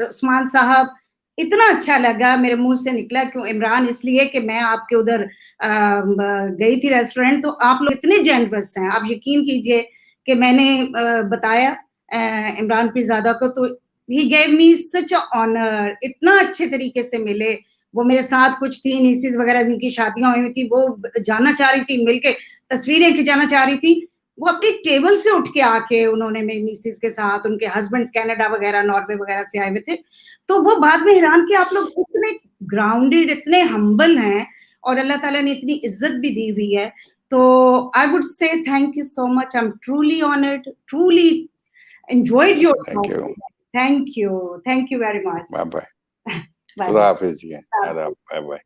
Usman साहब. इतना अच्छा लगा, मेरे मुंह से निकला क्यों इमरान, इसलिए कि मैं आपके उधर गई थी रेस्टोरेंट, तो आप लोग इतने जेनरस हैं. आप यकीन कीजिए कि मैंने बताया इमरान पीरजादा को, तो he gave me such a honour. इतना अच्छे तरीके से मिले. वो मेरे साथ कुछ थी नीसीज वगैरह जिनकी शादियां हुई थी, वो जाना चाह रही थी, मिलके तस्वीरें खिंचाना चाह रही थी. वो अपनी टेबल से उठ के आके उन्होंने मेरी मिसेस के साथ, उनके हस्बैंड्स कनाडा वगैरह, नॉर्वे वगैरह से आए हुए थे, तो वो बाद में हैरान कि आप लोग इतने ग्राउंडेड, इतने हम्बल हैं और अल्लाह ताला ने इतनी इज्जत भी दी हुई है. तो I would say thank you so much. I am truly honoured, truly enjoyed your Thank you. Thank you very much. Bye bye. Bye खुदा बाय। हाफ़िज़ जी। आदाब, बाय-बाय।